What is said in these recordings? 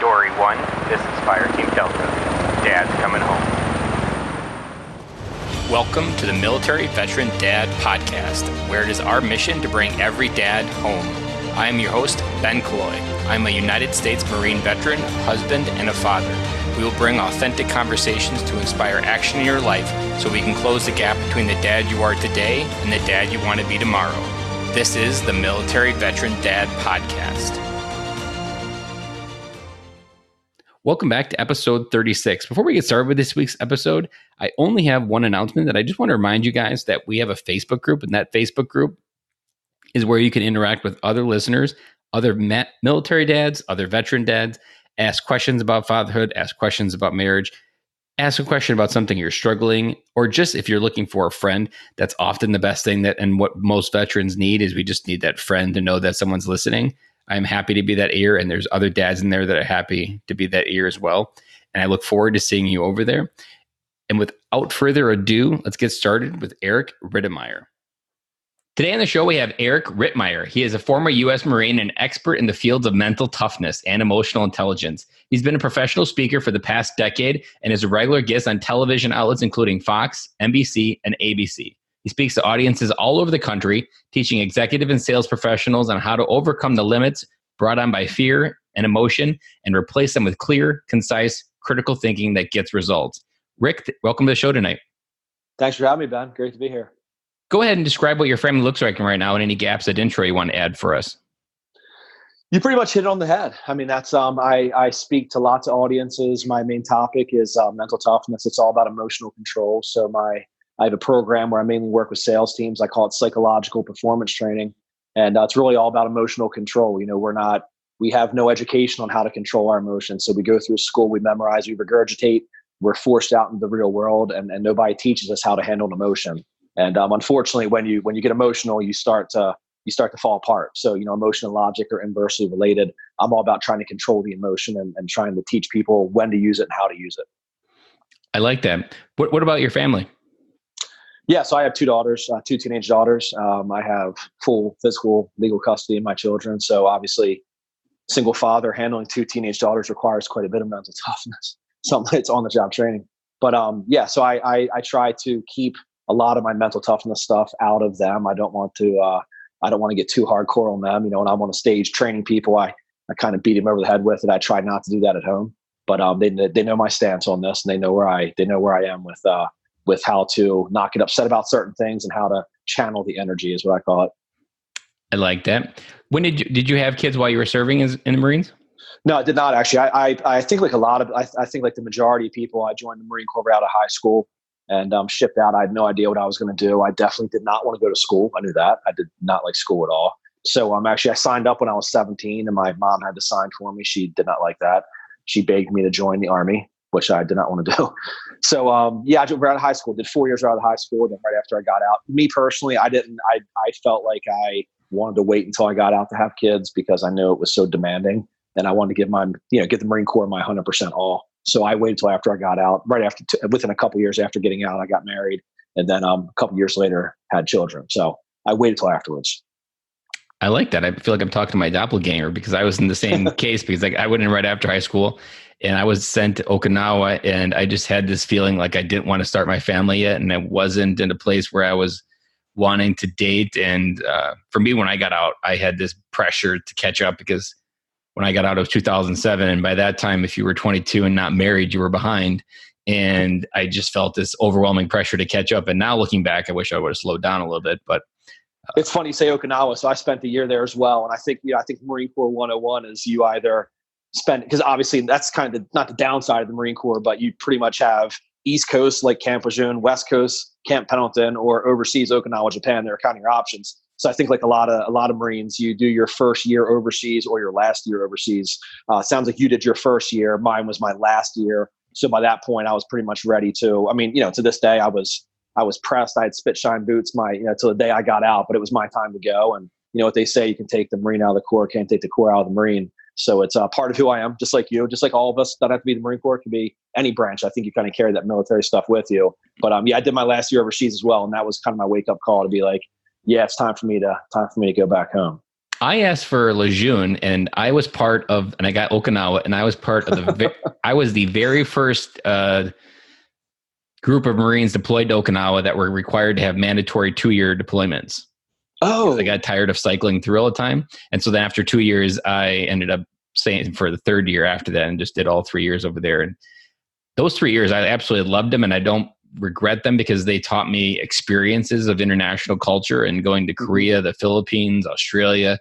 Dory 1, this is Fire Team Delta. Dad's coming home. Welcome to the Military Veteran Dad Podcast, where it is our mission to bring every dad home. I am your host, Ben Killoy. I'm a United States Marine veteran, husband, and a father. We will bring authentic conversations to inspire action in your life so we can close the gap between the dad you are today and the dad you want to be tomorrow. This is the Military Veteran Dad Podcast. Welcome back to episode 36. Before we get started with this week's episode, I only have one announcement that I just want to remind you guys that we have a Facebook group, and that Facebook group is where you can interact with other listeners, other military dads, other veteran dads, ask questions about fatherhood, ask questions about marriage, ask a question about something you're struggling, or just if you're looking for a friend. That's often the best thing and what most veterans need is we just need that friend to know that someone's listening. I'm happy to be that ear, and there's other dads in there that are happy to be that ear as well. And I look forward to seeing you over there. And without further ado, let's get started with Eric Rittmeyer. Today on the show, we have Eric Rittmeyer. He is a former U.S. Marine and expert in the fields of mental toughness and emotional intelligence. He's been a professional speaker for the past decade and is a regular guest on television outlets including Fox, NBC, and ABC. He speaks to audiences all over the country, teaching executive and sales professionals on how to overcome the limits brought on by fear and emotion and replace them with clear, concise, critical thinking that gets results. Rick, welcome to the show tonight. Thanks for having me, Ben. Great to be here. Go ahead and describe what your family looks like right now and any gaps of intro you want to add for us. You pretty much hit it on the head. I mean, that's I speak to lots of audiences. My main topic is mental toughness. It's all about emotional control. So I have a program where I mainly work with sales teams. I call it psychological performance training. And it's really all about emotional control. You know, we have no education on how to control our emotions. So we go through school, we memorize, we regurgitate, we're forced out into the real world, and nobody teaches us how to handle an emotion. And unfortunately, when you get emotional, you start to fall apart. So, you know, emotion and logic are inversely related. I'm all about trying to control the emotion and trying to teach people when to use it and how to use it. I like that. What about your family? Yeah, so I have two daughters, two teenage daughters. I have full physical, legal custody of my children. So obviously, single father handling two teenage daughters requires quite a bit of mental toughness. Something that's on-the-job training. But so I try to keep a lot of my mental toughness stuff out of them. I don't want to get too hardcore on them. You know, when I'm on a stage training people, I kind of beat them over the head with it. I try not to do that at home. But they know my stance on this, and they know where I am with how to not get upset about certain things and how to channel the energy is what I call it. I like that. When did you have kids while you were serving in the Marines? No, I did not actually. I think like I think like the majority of people, I joined the Marine Corps right out of high school and shipped out. I had no idea what I was going to do. I definitely did not want to go to school. I knew that. I did not like school at all. So I signed up when I was 17 and my mom had to sign for me. She did not like that. She begged me to join the Army, which I did not want to do. So, I jumped right out of high school, did 4 years out of high school. Then right after I got out, me personally, I felt like I wanted to wait until I got out to have kids because I knew it was so demanding. And I wanted to get the Marine Corps my 100% all. So I waited until after I got out. Within a couple years after getting out, I got married. And then a couple years later, had children. So I waited till afterwards. I like that. I feel like I'm talking to my doppelganger because I was in the same case because I went in right after high school and I was sent to Okinawa and I just had this feeling like I didn't want to start my family yet. And I wasn't in a place where I was wanting to date. And for me, when I got out, I had this pressure to catch up because when I got out, it was 2007. And by that time, if you were 22 and not married, you were behind. And I just felt this overwhelming pressure to catch up. And now looking back, I wish I would have slowed down a little bit, but it's funny you say Okinawa. So I spent a year there as well. And I think Marine Corps 101 is you either spend, because obviously that's kind of not the downside of the Marine Corps, but you pretty much have East Coast like Camp Lejeune, West Coast Camp Pendleton, or overseas Okinawa, Japan. They're kind of your options. So I think like a lot of Marines, you do your first year overseas or your last year overseas. Sounds like you did your first year. Mine was my last year. So by that point, I was pretty much ready to. I mean, to this day, I was pressed. I had spit shine boots. Till the day I got out, but it was my time to go. And you know what they say: you can take the Marine out of the Corps, can't take the Corps out of the Marine. So it's part of who I am, just like you, just like all of us. Don't have to be the Marine Corps; it can be any branch. I think you kind of carry that military stuff with you. But I did my last year overseas as well, and that was kind of my wake up call to be like, yeah, it's time for me to go back home. I asked for Lejeune, and I was part of, and I got Okinawa, and I was part of I was the very first group of Marines deployed to Okinawa that were required to have mandatory 2-year deployments. Oh, I got tired of cycling through all the time. And so then after 2 years, I ended up staying for the third year after that and just did all 3 years over there. And those 3 years, I absolutely loved them. And I don't regret them because they taught me experiences of international culture and going to Korea, the Philippines, Australia.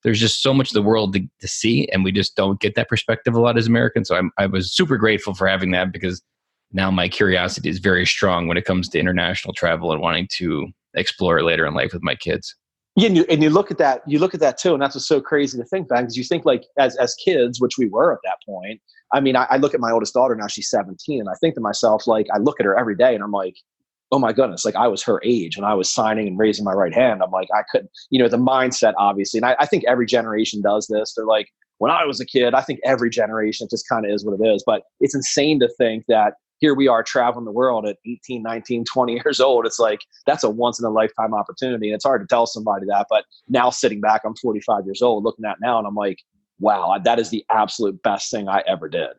There's just so much of the world to see. And we just don't get that perspective a lot as Americans. So I was super grateful for having that because now my curiosity is very strong when it comes to international travel and wanting to explore it later in life with my kids. Yeah, and you look at that too, and that's what's so crazy to think back, because you think like as kids, which we were at that point. I mean, I look at my oldest daughter now; she's 17, and I think to myself, like, I look at her every day, and I'm like, oh my goodness, like I was her age, and I was signing and raising my right hand. I'm like, I couldn't, the mindset, obviously, and I think every generation does this. They're like, when I was a kid, I think every generation, it just kind of is what it is. But it's insane to think that here we are traveling the world at 18, 19, 20 years old. It's like, that's a once in a lifetime opportunity. And it's hard to tell somebody that, but now sitting back, I'm 45 years old looking at now, and I'm like, wow, that is the absolute best thing I ever did.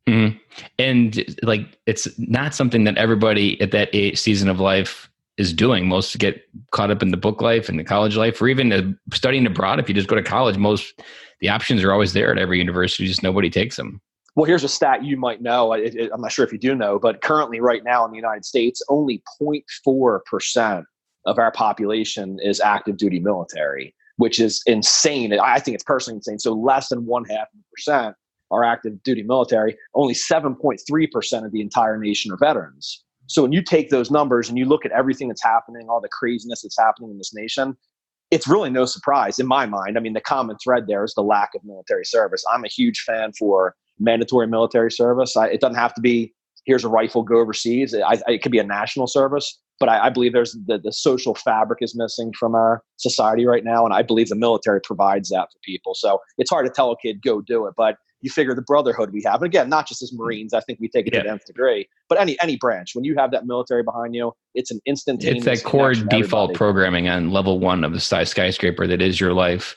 Mm-hmm. And like, it's not something that everybody at that season of life is doing. Most get caught up in the book life and the college life, or even studying abroad. If you just go to college, the options are always there at every university, just nobody takes them. Well, here's a stat you might know. I'm not sure if you do know, but currently right now in the United States, only 0.4% of our population is active duty military, which is insane. I think it's personally insane. So less than 0.5% are active duty military. Only 7.3% of the entire nation are veterans. So when you take those numbers and you look at everything that's happening, all the craziness that's happening in this nation, it's really no surprise in my mind. I mean, the common thread there is the lack of military service. I'm a huge fan for mandatory military service. It doesn't have to be, here's a rifle, go overseas. It could be a national service, but I believe there's the social fabric is missing from our society right now. And I believe the military provides that for people. So it's hard to tell a kid, go do it. But you figure the brotherhood we have, and again, not just as Marines, I think we take it to the nth degree, but any branch, when you have that military behind you, it's an instantaneous. It's that core default programming on level 1 of the skyscraper that is your life.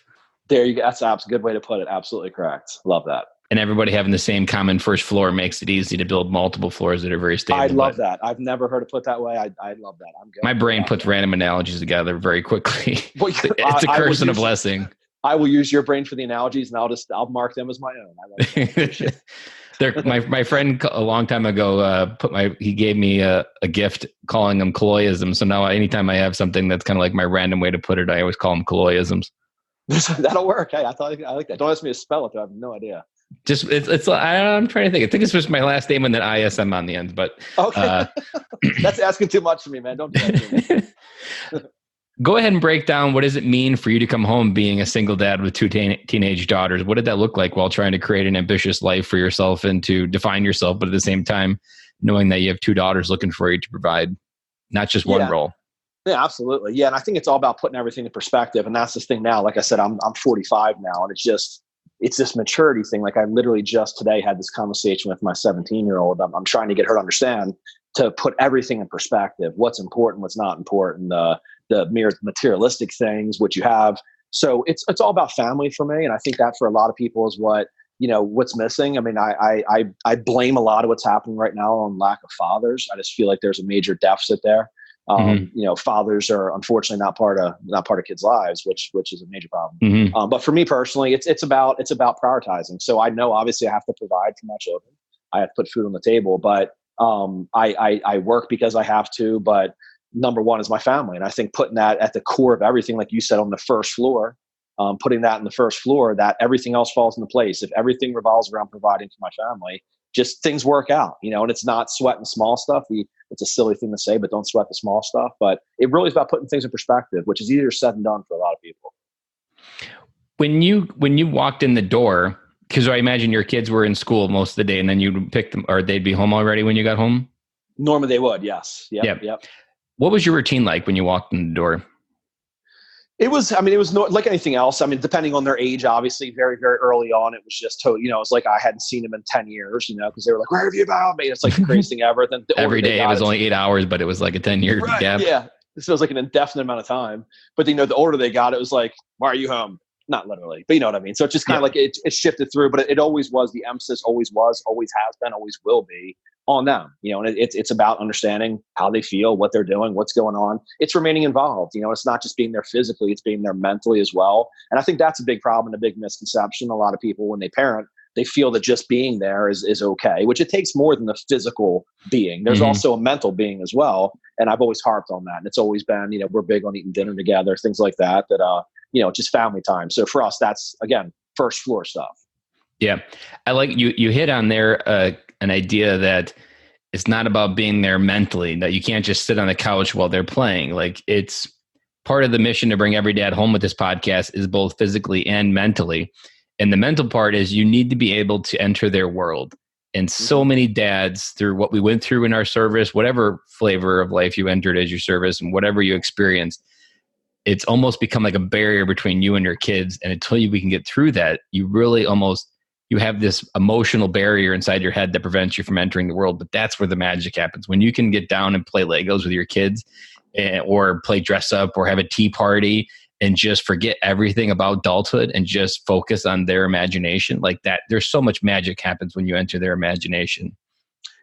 There you go. That's a good way to put it. Absolutely correct. Love that. And everybody having the same common first floor makes it easy to build multiple floors that are very stable. I love that. I've never heard it put that way. I love that. I'm good. My brain puts random analogies together very quickly. Well, it's a curse and a blessing. I will use your brain for the analogies, and I'll mark them as my own. I love my friend a long time ago he gave me a gift calling them colloyisms. So now anytime I have something that's kind of like my random way to put it, I always call them colloyisms. That'll work. Hey, I like that. Don't ask me to spell it, though. I have no idea. Just I'm trying to think. I think it's just my last name and then ISM on the end. But okay, that's asking too much for me, man. Don't do that to me. Go ahead and break down, what does it mean for you to come home being a single dad with 2 teenage daughters? What did that look like while trying to create an ambitious life for yourself and to define yourself, but at the same time, knowing that you have 2 daughters looking for you to provide not just one role? Yeah, absolutely. Yeah, and I think it's all about putting everything in perspective. And that's the thing now. Like I said, I'm 45 now, and it's this maturity thing. Like I literally just today had this conversation with my 17-year-old. I'm trying to get her to understand, to put everything in perspective. What's important, what's not important, the mere materialistic things, what you have. So it's all about family for me. And I think that for a lot of people is what's missing. I mean, I blame a lot of what's happening right now on lack of fathers. I just feel like there's a major deficit there. Fathers are unfortunately not part of kids' lives, which is a major problem. Mm-hmm. But for me personally, it's about prioritizing. So I know obviously I have to provide for my children. I have to put food on the table, but I work because I have to. But number one is my family, and I think putting that at the core of everything, like you said, on the first floor, putting that in the first floor, that everything else falls into place. If everything revolves around providing for my family, just things work out, and it's not sweating small stuff. It's a silly thing to say, but don't sweat the small stuff. But it really is about putting things in perspective, which is easier said than done for a lot of people. When you walked in the door, because I imagine your kids were in school most of the day, and then you'd pick them, or they'd be home already when you got home? Normally they would, yes. Yep. What was your routine like when you walked in the door? It was like anything else. I mean, depending on their age, obviously, very, very early on, it was just, it was like I hadn't seen them in 10 years, because they were like, where have you been, mate? It's like the craziest thing ever. Then every day it was only 8 hours, but it was like a 10-year gap. Yeah. This was like an indefinite amount of time. But, the older they got, it was like, why are you home? not literally, but you know what I mean? So it's just kind of Yeah. like it's shifted through, but it always was, the emphasis always was, always has been, always will be on them, you know, and it's about understanding how they feel, what they're doing, what's going on. It's remaining involved. You know, it's not just being there physically, it's being there mentally as well. And I think that's a big problem and a big misconception. A lot of people, when they parent, they feel that just being there is okay, which it takes more than the physical being. There's also a mental being as well. And I've always harped on that. And it's always been, you know, we're big on eating dinner together, things like that, you know, just family time. So for us, that's, again, first floor stuff. Yeah. I like you hit on there an idea that it's not about being there mentally, that you can't just sit on the couch while they're playing. Like, it's part of the mission to bring every dad home with this podcast is both physically and mentally. And the mental part is you need to be able to enter their world. And so many dads, through what we went through in our service, whatever flavor of life you entered as your service and whatever you experienced, it's almost become like a barrier between you and your kids. And until we can get through that, you really you have this emotional barrier inside your head that prevents you from entering the world. But that's where the magic happens. When you can get down and play Legos with your kids, or play dress up, or have a tea party, and just forget everything about adulthood and just focus on their imagination like that. There's so much magic happens when you enter their imagination.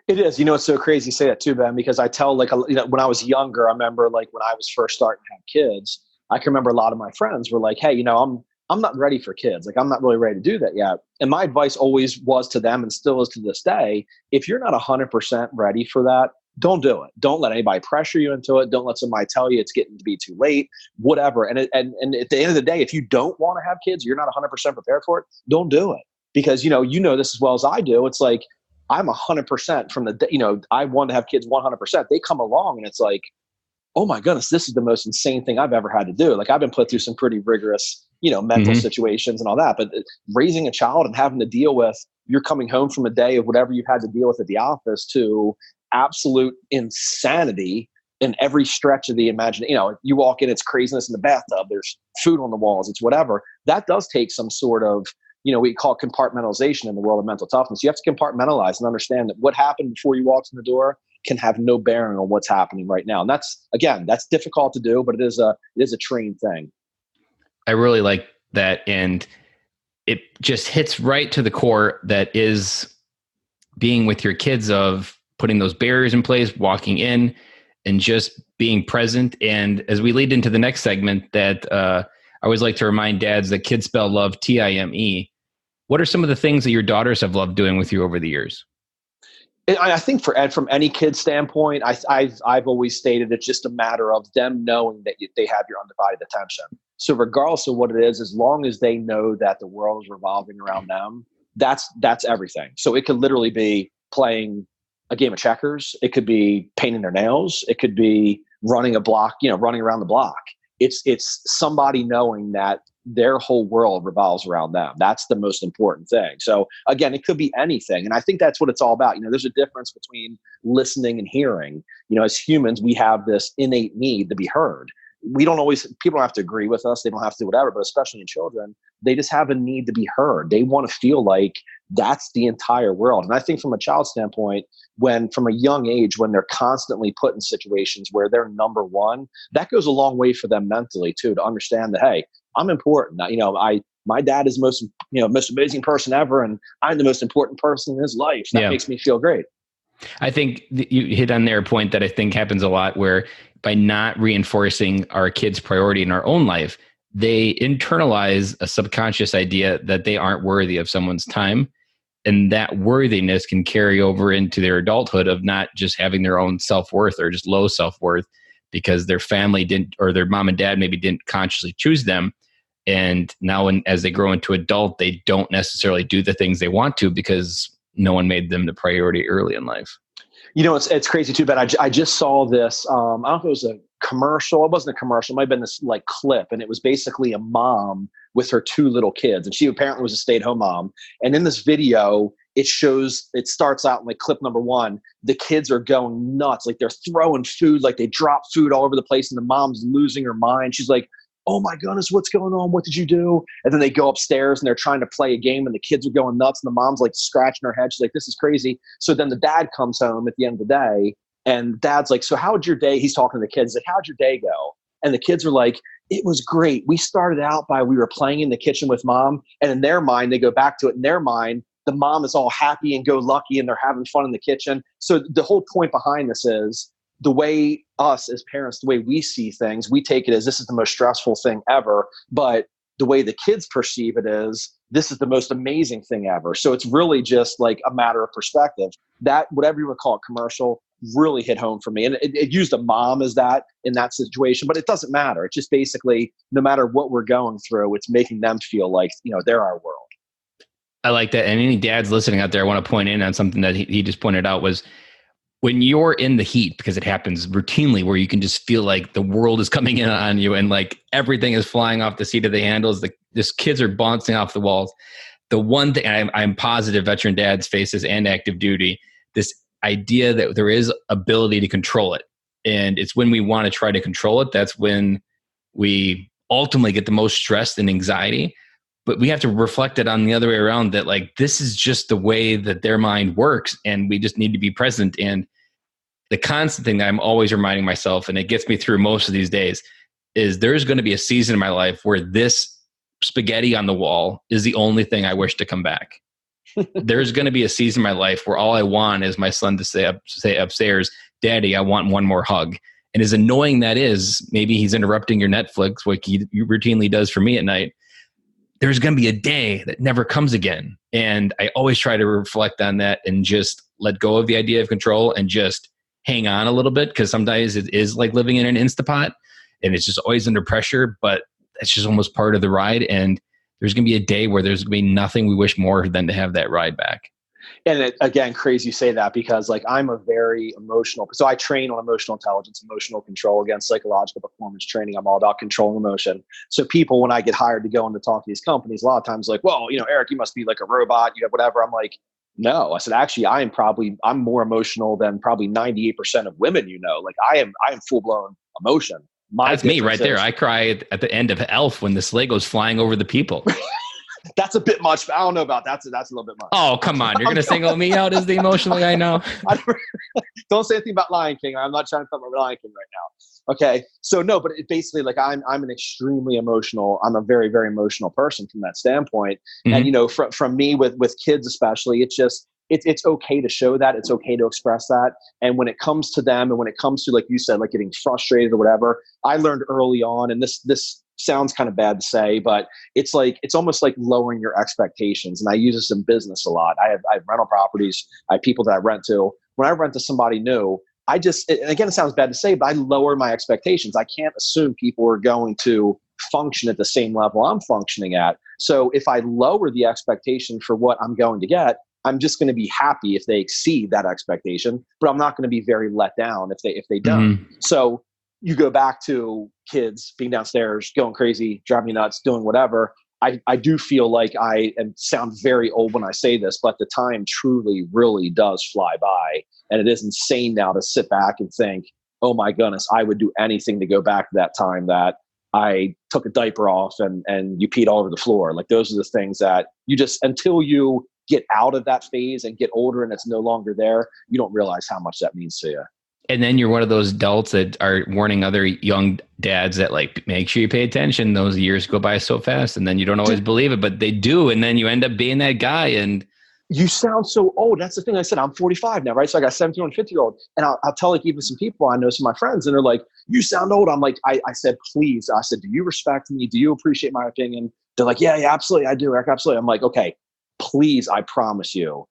It is. You know, it's so crazy you say that too, Ben, because I tell, like, you know, when I was younger, I remember, like, when I was first starting to have kids, I can remember a lot of my friends were like, hey, you know, I'm not ready for kids. Like, I'm not really ready to do that yet. And my advice always was to them, and still is to this day, if you're not 100% ready for that, don't do it. Don't let anybody pressure you into it. Don't let somebody tell you it's getting to be too late, whatever. And at the end of the day, if you don't want to have kids, you're not 100% prepared for it, don't do it. Because, you know this as well as I do. It's like, I'm 100% from the, you know, I want to have kids 100%. They come along and it's like, oh my goodness, this is the most insane thing I've ever had to do. Like, I've been put through some pretty rigorous, you know, mental situations and all that, but raising a child and having to deal with, you're coming home from a day of whatever you've had to deal with at the office to absolute insanity in every stretch of the imagination. You know, you walk in, it's craziness in the bathtub, there's food on the walls, it's whatever. That does take some sort of, you know, we call it compartmentalization in the world of mental toughness. You have to compartmentalize and understand that what happened before you walked in the door can have no bearing on what's happening right now. And that's difficult to do, but it is a trained thing. I really like that. And it just hits right to the core that is being with your kids, of putting those barriers in place, walking in and just being present. And as we lead into the next segment, that I always like to remind dads that kids spell love Time. What are some of the things that your daughters have loved doing with you over the years? I think from any kid's standpoint, I've always stated it's just a matter of them knowing that they have your undivided attention. So regardless of what it is, as long as they know that the world is revolving around them, that's everything. So it could literally be playing a game of checkers. It could be painting their nails. It could be running a block, you know, running around the block. It's somebody knowing that their whole world revolves around them. That's the most important thing. So again, it could be anything. And I think that's what it's all about. You know, there's a difference between listening and hearing. You know, as humans, we have this innate need to be heard. People don't have to agree with us. They don't have to do whatever, but especially in children, they just have a need to be heard. They want to feel like that's the entire world. And I think from a child standpoint, from a young age, when they're constantly put in situations where they're number one, that goes a long way for them mentally too, to understand that, hey, I'm important. You know, my dad is most amazing person ever, and I'm the most important person in his life. That makes me feel great. I think you hit on their point that I think happens a lot, where by not reinforcing our kids' priority in our own life, they internalize a subconscious idea that they aren't worthy of someone's time. And that worthiness can carry over into their adulthood of not just having their own self-worth or just low self-worth because their family didn't, or their mom and dad maybe didn't consciously choose them. And now as they grow into adult, they don't necessarily do the things they want to because no one made them the priority early in life. You know, it's crazy too, but I just saw this. I don't know if it was a commercial. It wasn't a commercial. It might have been this like clip. And it was basically a mom with her two little kids. And she apparently was a stay-at-home mom. And in this video, it starts out in like clip number one. The kids are going nuts. Like, they're throwing food, like they drop food all over the place. And the mom's losing her mind. She's like, oh my goodness, what's going on? What did you do? And then they go upstairs and they're trying to play a game and the kids are going nuts and the mom's like scratching her head. She's like, this is crazy. So then the dad comes home at the end of the day and dad's like, so how'd your day? He's talking to the kids. Like, how'd your day go? And the kids are like, It was great. We started out by, we were playing in the kitchen with mom, and in their mind, they go back to it. In their mind, the mom is all happy and go lucky and they're having fun in the kitchen. So the whole point behind this is the way us as parents, the way we see things, we take it as this is the most stressful thing ever. But the way the kids perceive it is this is the most amazing thing ever. So it's really just like a matter of perspective. That, whatever you would call it, commercial, really hit home for me. And it used a mom as that in that situation, but it doesn't matter. It's just basically, no matter what we're going through, it's making them feel like, they're our world. I like that. And any dads listening out there, I want to point in on something that he just pointed out was when you're in the heat, because it happens routinely where you can just feel like the world is coming in on you and like everything is flying off the seat of the handles. Just kids are bouncing off the walls. The one thing I'm positive veteran dads face this and active duty, this idea that there is ability to control it. And it's when we want to try to control it, that's when we ultimately get the most stressed and anxiety. But we have to reflect it on the other way around, that like, this is just the way that their mind works. And we just need to be present. And the constant thing that I'm always reminding myself, and it gets me through most of these days, is there's going to be a season in my life where this spaghetti on the wall is the only thing I wish to come back. There's going to be a season in my life where all I want is my son to say upstairs, Daddy, I want one more hug. And as annoying that is, maybe he's interrupting your Netflix, like he routinely does for me at night. There's going to be a day that never comes again. And I always try to reflect on that and just let go of the idea of control and just hang on a little bit, because sometimes it is like living in an Instapot and it's just always under pressure, but it's just almost part of the ride. And there's going to be a day where there's going to be nothing we wish more than to have that ride back. And again, crazy you say that, because like I'm a very emotional, so I train on emotional intelligence, emotional control, against psychological performance training. I'm all about controlling emotion. So people, when I get hired to go in to talk to these companies, a lot of times like, well, Eric, you must be like a robot, you have whatever. I'm like, no. I said, actually, I'm more emotional than probably 98% of women, like I am full blown emotion. That's me right there. I cry at the end of Elf when the sleigh goes flying over the people. That's a bit much. I don't know about that. That's a little bit much. Oh, come on. You're going to single me out as the emotional guy now? Don't say anything about Lion King. I'm not trying to talk about Lion King right now. Okay. So no, but it basically, like I'm an extremely emotional, I'm a very, very emotional person from that standpoint. Mm-hmm. And, from me with kids, especially, it's just, it's okay to show that. It's okay to express that. And when it comes to them, and when it comes to, like you said, like getting frustrated or whatever, I learned early on, and this sounds kind of bad to say, but it's almost like lowering your expectations. And I use this in business a lot. I have rental properties. I have people that I rent to. When I rent to somebody new, and again, it sounds bad to say, but I lower my expectations. I can't assume people are going to function at the same level I'm functioning at. So if I lower the expectation for what I'm going to get, I'm just going to be happy if they exceed that expectation, but I'm not going to be very let down if they don't. Mm-hmm. So you go back to kids being downstairs, going crazy, driving me nuts, doing whatever. I do feel like I sound very old when I say this, but the time truly, really does fly by. And it is insane now to sit back and think, oh my goodness, I would do anything to go back to that time that I took a diaper off and you peed all over the floor. Like those are the things that you just, until you get out of that phase and get older and it's no longer there, you don't realize how much that means to you. And then you're one of those adults that are warning other young dads that like, make sure you pay attention. Those years go by so fast, and then you don't always believe it, but they do. And then you end up being that guy. And you sound so old. That's the thing. I said, I'm 45 now, right? So I got 17 and 50-year-old. And I'll tell like even some people I know, some of my friends, and they're like, you sound old. I'm like, I said, please. I said, do you respect me? Do you appreciate my opinion? They're like, yeah, absolutely. I do, Eric, absolutely. I'm like, okay, please, I promise you,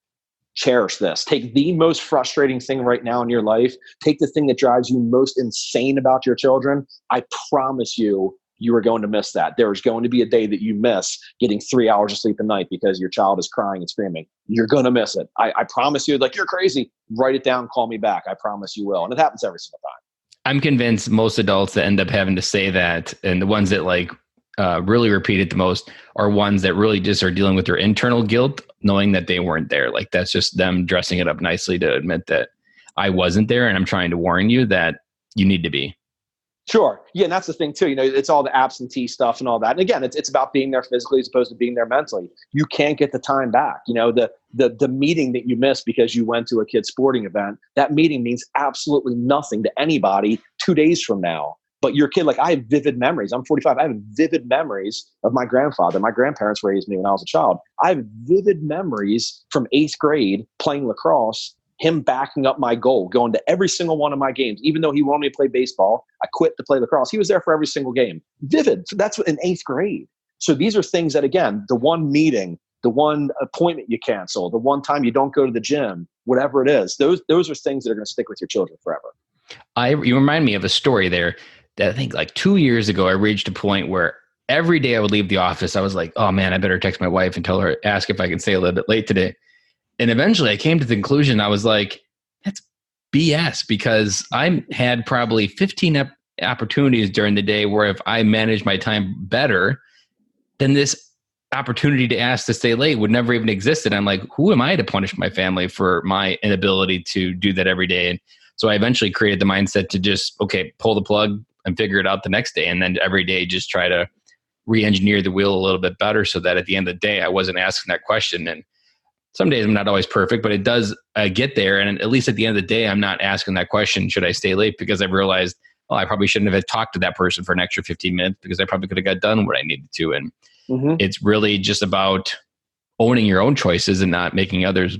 cherish this. Take the most frustrating thing right now in your life. Take the thing that drives you most insane about your children. I promise you, you are going to miss that. There's going to be a day that you miss getting 3 hours of sleep a night because your child is crying and screaming. You're going to miss it. I promise you, like, you're crazy. Write it down. Call me back. I promise you will. And it happens every single time. I'm convinced most adults that end up having to say that, and the ones that like really repeat it the most, are ones that really just are dealing with their internal guilt, knowing that they weren't there. Like that's just them dressing it up nicely to admit that I wasn't there, and I'm trying to warn you that you need to be. Sure. Yeah. And that's the thing too. It's all the absentee stuff and all that. And again, it's about being there physically as opposed to being there mentally. You can't get the time back. The meeting that you missed because you went to a kid's sporting event, that meeting means absolutely nothing to anybody 2 days from now. But your kid, like I have vivid memories. I'm 45. I have vivid memories of my grandfather. My grandparents raised me when I was a child. I have vivid memories from 8th grade playing lacrosse, him backing up my goal, going to every single one of my games. Even though he wanted me to play baseball, I quit to play lacrosse. He was there for every single game. Vivid. So that's in 8th grade. So these are things that, again, the one meeting, the one appointment you cancel, the one time you don't go to the gym, whatever it is, those are things that are going to stick with your children forever. You remind me of a story there that I think like 2 years ago, I reached a point where every day I would leave the office, I was like, oh man, I better text my wife and tell her, ask if I can stay a little bit late today. And eventually I came to the conclusion, I was like, that's BS, because I had probably 15 opportunities during the day where if I managed my time better, then this opportunity to ask to stay late would never even exist. And I'm like, who am I to punish my family for my inability to do that every day? And so I eventually created the mindset to just, okay, pull the plug and figure it out the next day. And then every day just try to re-engineer the wheel a little bit better so that at the end of the day, I wasn't asking that question. And some days I'm not always perfect, but it does get there. And at least at the end of the day, I'm not asking that question, should I stay late? Because I've realized, well, I probably shouldn't have talked to that person for an extra 15 minutes because I probably could have got done what I needed to. And it's really just about owning your own choices and not making others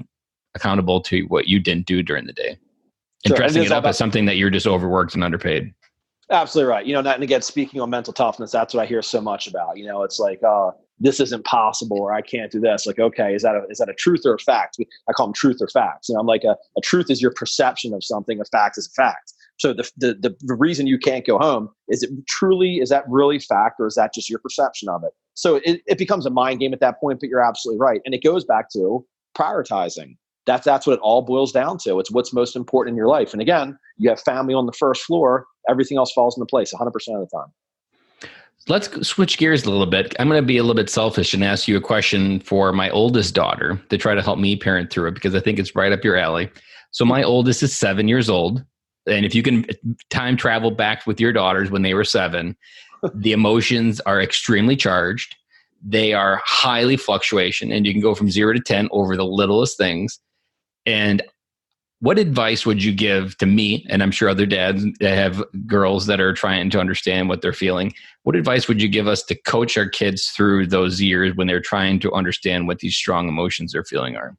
accountable to what you didn't do during the day. And dressing it up as something that you're just overworked and underpaid. Absolutely right. And again, speaking on mental toughness, that's what I hear so much about. It's like, this isn't possible, or I can't do this. Like, okay, is that a truth or a fact? I call them truth or facts. I'm like, a truth is your perception of something. A fact is a fact. So the reason you can't go home, is that really fact, or is that just your perception of it? So it becomes a mind game at that point, but you're absolutely right. And it goes back to prioritizing. That's what it all boils down to. It's what's most important in your life. And again, you have family on the first floor, everything else falls into place 100% of the time. Let's switch gears a little bit. I'm going to be a little bit selfish and ask you a question for my oldest daughter to try to help me parent through it, because I think it's right up your alley. So my oldest is 7 years old. And if you can time travel back with your daughters when they were 7, the emotions are extremely charged. They are highly fluctuation, and you can go from 0 to 10 over the littlest things. And what advice would you give to me, and I'm sure other dads that have girls that are trying to understand what they're feeling, what advice would you give us to coach our kids through those years when they're trying to understand what these strong emotions they're feeling are?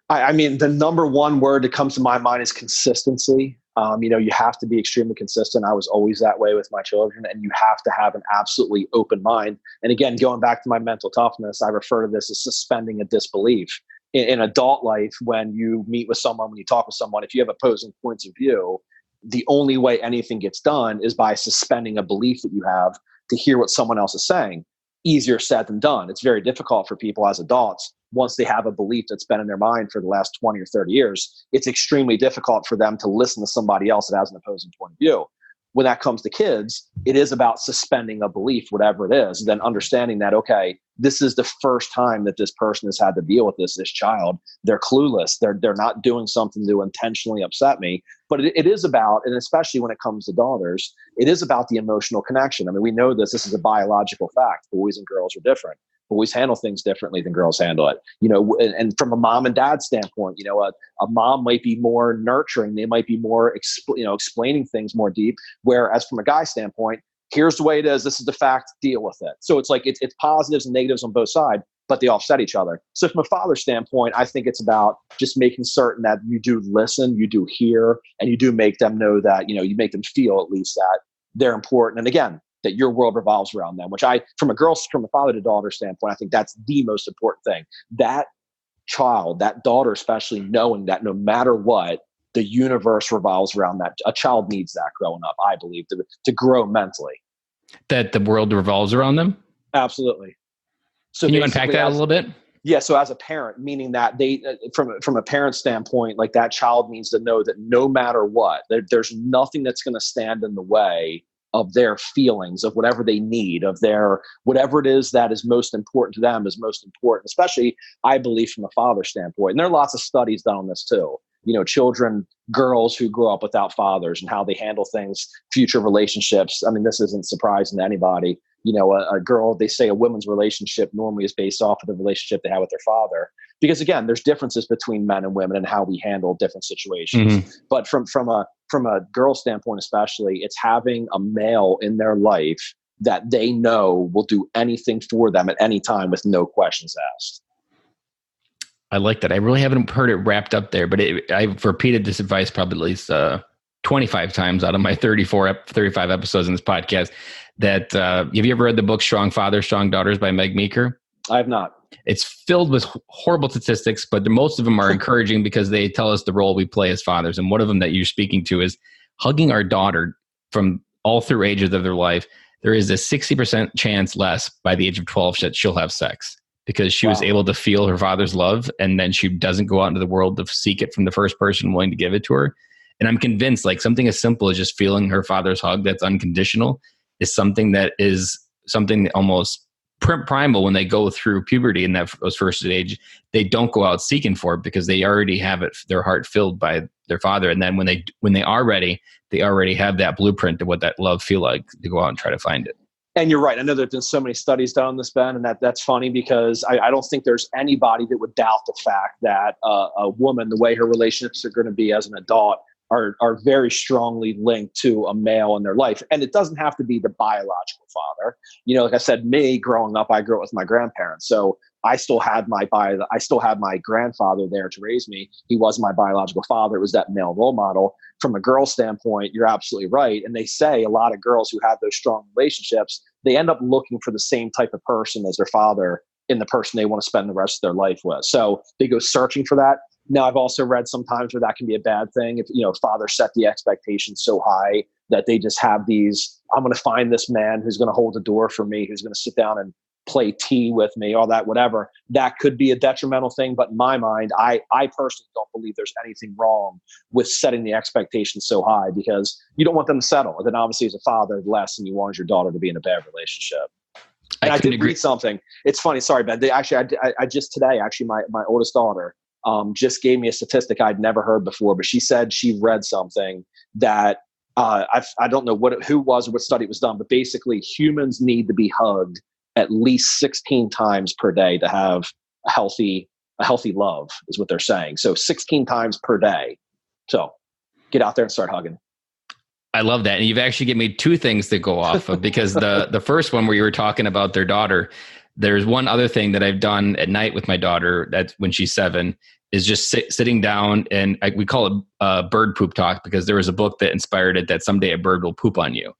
I mean, the number one word that comes to my mind is consistency. You have to be extremely consistent. I was always that way with my children, and you have to have an absolutely open mind. And again, going back to my mental toughness, I refer to this as suspending a disbelief. In adult life, when you meet with someone, when you talk with someone, if you have opposing points of view, the only way anything gets done is by suspending a belief that you have to hear what someone else is saying. Easier said than done. It's very difficult for people as adults. Once they have a belief that's been in their mind for the last 20 or 30 years, it's extremely difficult for them to listen to somebody else that has an opposing point of view. When that comes to kids, it is about suspending a belief, whatever it is, and then understanding that, okay, this is the first time that this person has had to deal with this child. They're clueless. They're not doing something to intentionally upset me. But it is about, and especially when it comes to daughters, it is about the emotional connection. I mean, we know this is a biological fact. Boys and girls are different. Boys handle things differently than girls handle it. And from a mom and dad standpoint, a mom might be more nurturing. They might be more, explaining things more deep. Whereas from a guy standpoint, here's the way it is. This is the fact. Deal with it. So it's like it's positives and negatives on both sides, but they offset each other. So from a father standpoint, I think it's about just making certain that you do listen, you do hear, and you do make them know that, you make them feel at least that they're important. And again, that your world revolves around them, which from a father to daughter standpoint, I think that's the most important thing. That child, that daughter especially, knowing that no matter what, the universe revolves around that. A child needs that growing up, I believe, to grow mentally. That the world revolves around them? Absolutely. So can you unpack that a little bit? Yeah. So as a parent, meaning that they, from a parent standpoint, like that child needs to know that no matter what, there's nothing that's going to stand in the way of their feelings, of whatever they need, of their, whatever it is that is most important to them is most important, especially I believe from a father standpoint. And there are lots of studies done on this too. Children, girls who grow up without fathers and how they handle things, future relationships. I mean, this isn't surprising to anybody. A girl, they say a woman's relationship normally is based off of the relationship they have with their father. because again, there's differences between men and women and how we handle different situations. Mm-hmm. But from a girl standpoint, especially, it's having a male in their life that they know will do anything for them at any time with no questions asked. I like that. I really haven't heard it wrapped up there, but I've repeated this advice probably at least 25 times out of my 35 episodes in this podcast. That have you ever read the book Strong Fathers, Strong Daughters by Meg Meeker? I have not. It's filled with horrible statistics, but most of them are encouraging because they tell us the role we play as fathers. And one of them that you're speaking to is hugging our daughter from all through ages of their life. There is a 60% chance less by the age of 12 that she'll have sex because she was able to feel her father's love, and then she doesn't go out into the world to seek it from the first person willing to give it to her. And I'm convinced like something as simple as just feeling her father's hug that's unconditional is something that almost primal when they go through puberty in those first age. They don't go out seeking for it because they already have their heart filled by their father. And then when they are ready, they already have that blueprint of what that love feel like to go out and try to find it. And you're right. I know there's been so many studies done on this, Ben, and that's funny because I don't think there's anybody that would doubt the fact that a woman, the way her relationships are going to be as an adult, are very strongly linked to a male in their life. And it doesn't have to be the biological father. You know, like I said, me growing up, I grew up with my grandparents. So I still had my grandfather there to raise me. He was my biological father. It was that male role model. From a girl standpoint, you're absolutely right. And they say a lot of girls who have those strong relationships, they end up looking for the same type of person as their father in the person they want to spend the rest of their life with. So they go searching for that. Now, I've also read sometimes where that can be a bad thing. If, fathers set the expectations so high that they just have these, I'm going to find this man who's going to hold the door for me, who's going to sit down and play tea with me, all that, whatever. That could be a detrimental thing. But in my mind, I personally don't believe there's anything wrong with setting the expectations so high because you don't want them to settle. And then obviously as a father, the last thing you want is your daughter to be in a bad relationship. And I did read something. It's funny. Sorry, Ben. I just today, my oldest daughter just gave me a statistic I'd never heard before, but she said she read something that I don't know who was or what study was done, but basically humans need to be hugged at least 16 times per day to have a healthy love is what they're saying. So 16 times per day. So get out there and start hugging. I love that. And you've actually given me two things to go off of because the first one where you were talking about their daughter, there's one other thing that I've done at night with my daughter that's when she's 7 is just sitting down and we call it bird poop talk because there was a book that inspired it that someday a bird will poop on you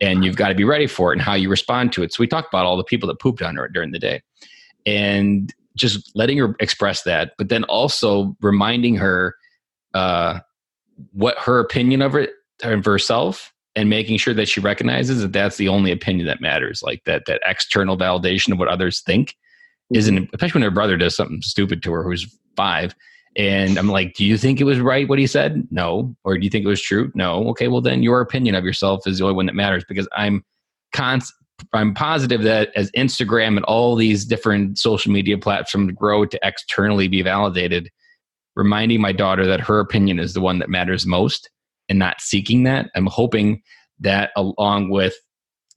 and you've got to be ready for it and how you respond to it. So we talked about all the people that pooped on her during the day and just letting her express that, but then also reminding her what her opinion of it of herself and making sure that she recognizes that that's the only opinion that matters. Like that external validation of what others think isn't, especially when her brother does something stupid to her who's 5. And I'm like, do you think it was right what he said? No. Or do you think it was true? No. Okay, well then your opinion of yourself is the only one that matters because I'm positive that as Instagram and all these different social media platforms grow to externally be validated, reminding my daughter that her opinion is the one that matters most and not seeking that. I'm hoping that along with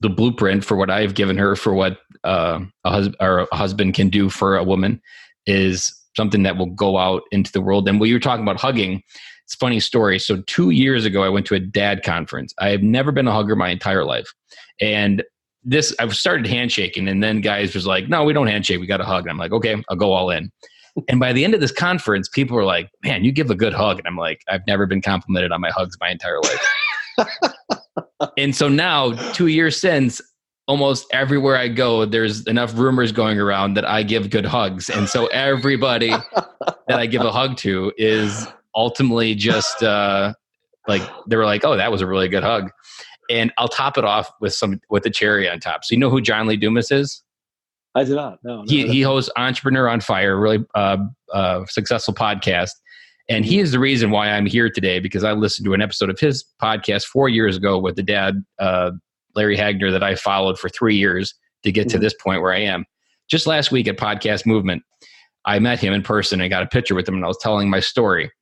the blueprint for what I've given her for what a husband can do for a woman is something that will go out into the world. And when you were talking about hugging, it's a funny story. So 2 years ago, I went to a dad conference. I have never been a hugger my entire life. And I've started handshaking and then guys was like, no, we don't handshake. We got to hug. And I'm like, okay, I'll go all in. And by the end of this conference, people were like, man, you give a good hug. And I'm like, I've never been complimented on my hugs my entire life. And so now 2 years since, almost everywhere I go, there's enough rumors going around that I give good hugs. And so everybody that I give a hug to is ultimately just like, they were like, oh, that was a really good hug. And I'll top it off with the cherry on top. So you know who John Lee Dumas is? I do not. No. He hosts Entrepreneur on Fire, a really successful podcast. And he is the reason why I'm here today because I listened to an episode of his podcast 4 years ago with the dad, Larry Hagner, that I followed for 3 years to get to this point where I am. Just last week at Podcast Movement, I met him in person and got a picture with him and I was telling my story.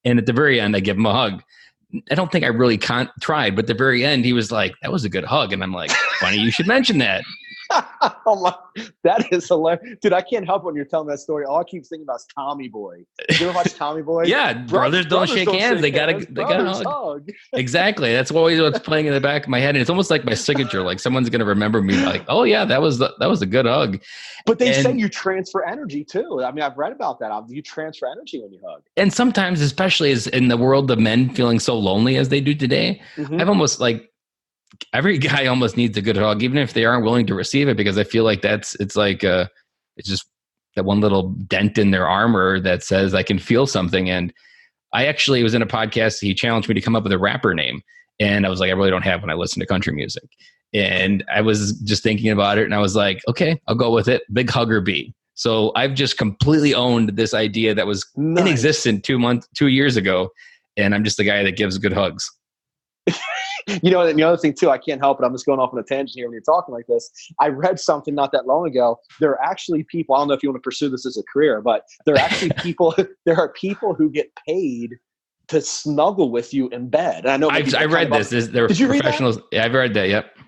And at the very end, I give him a hug. I don't think I really tried, but at the very end, he was like, that was a good hug. And I'm like, funny, you should mention that. Oh my, that is hilarious. Dude, I can't help when you're telling that story. All I keep thinking about is Tommy Boy. You ever watch Tommy Boy? Yeah, brothers don't shake hands. They gotta hug. Exactly. That's always what's playing in the back of my head. And it's almost like my signature. Like someone's gonna remember me like, oh yeah, that was a good hug. But they say you transfer energy too. I mean, I've read about that. You transfer energy when you hug. And sometimes, especially as in the world of men feeling so lonely as they do today, I've almost like every guy almost needs a good hug, even if they aren't willing to receive it, because I feel like it's just that one little dent in their armor that says I can feel something. And I actually was in a podcast. He challenged me to come up with a rapper name. And I was like, I really don't have when I listen to country music. And I was just thinking about it. And I was like, okay, I'll go with it. Big Hugger B. So I've just completely owned this idea that was inexistent 2 years ago. And I'm just the guy that gives good hugs. You know, the other thing too, I can't help it. I'm just going off on a tangent here when you're talking like this. I read something not that long ago. There are actually people, I don't know if you want to pursue this as a career, but there are actually people, there are people who get paid to snuggle with you in bed. And I know I read this. Did you professionals? Read that? Yeah, I've read that. Yep.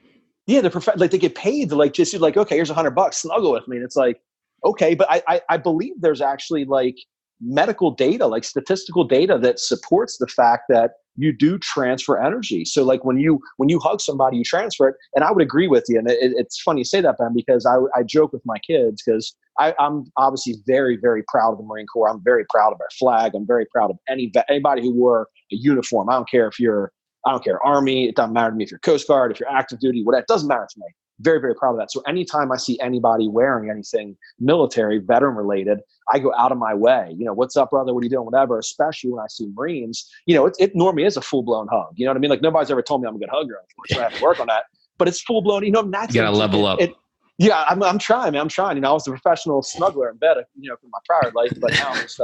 Yeah. Like they get paid to like, just like, okay, here's $100, snuggle with me. And it's like, okay, but I believe there's actually like medical data, like statistical data that supports the fact that you do transfer energy. So like when you hug somebody, you transfer it. And I would agree with you. And it's funny you say that, Ben, because I joke with my kids because I'm obviously very, very proud of the Marine Corps. I'm very proud of our flag. I'm very proud of anybody who wore a uniform. I don't care Army. It doesn't matter to me if you're Coast Guard, if you're active duty, whatever. It doesn't matter to me. Very, very proud of that. So anytime I see anybody wearing anything military, veteran related, I go out of my way. You know, what's up, brother? What are you doing? Whatever. Especially when I see Marines, you know, it normally is a full blown hug. You know what I mean? Like nobody's ever told me I'm a good hugger. Unfortunately, I have to work on that. But it's full blown. You know, that's you gotta level up. Yeah, I'm trying, man. I'm trying. You know, I was a professional snuggler in bed, you know, from my prior life, but now I'm just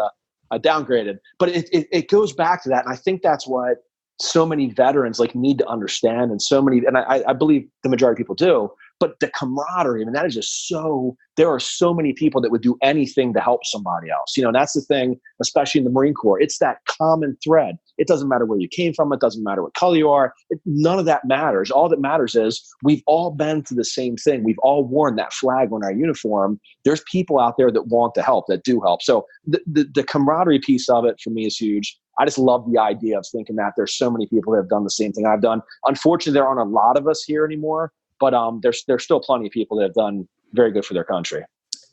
I downgraded. But it goes back to that, and I think that's what so many veterans like need to understand, and I believe the majority of people do. But the camaraderie, I mean, that is just so, there are so many people that would do anything to help somebody else. You know, and that's the thing, especially in the Marine Corps. It's that common thread. It doesn't matter where you came from. It doesn't matter what color you are. None of that matters. All that matters is we've all been through the same thing. We've all worn that flag on our uniform. There's people out there that want to help, that do help. So the camaraderie piece of it for me is huge. I just love the idea of thinking that there's so many people that have done the same thing I've done. Unfortunately, there aren't a lot of us here anymore. But there's still plenty of people that have done very good for their country.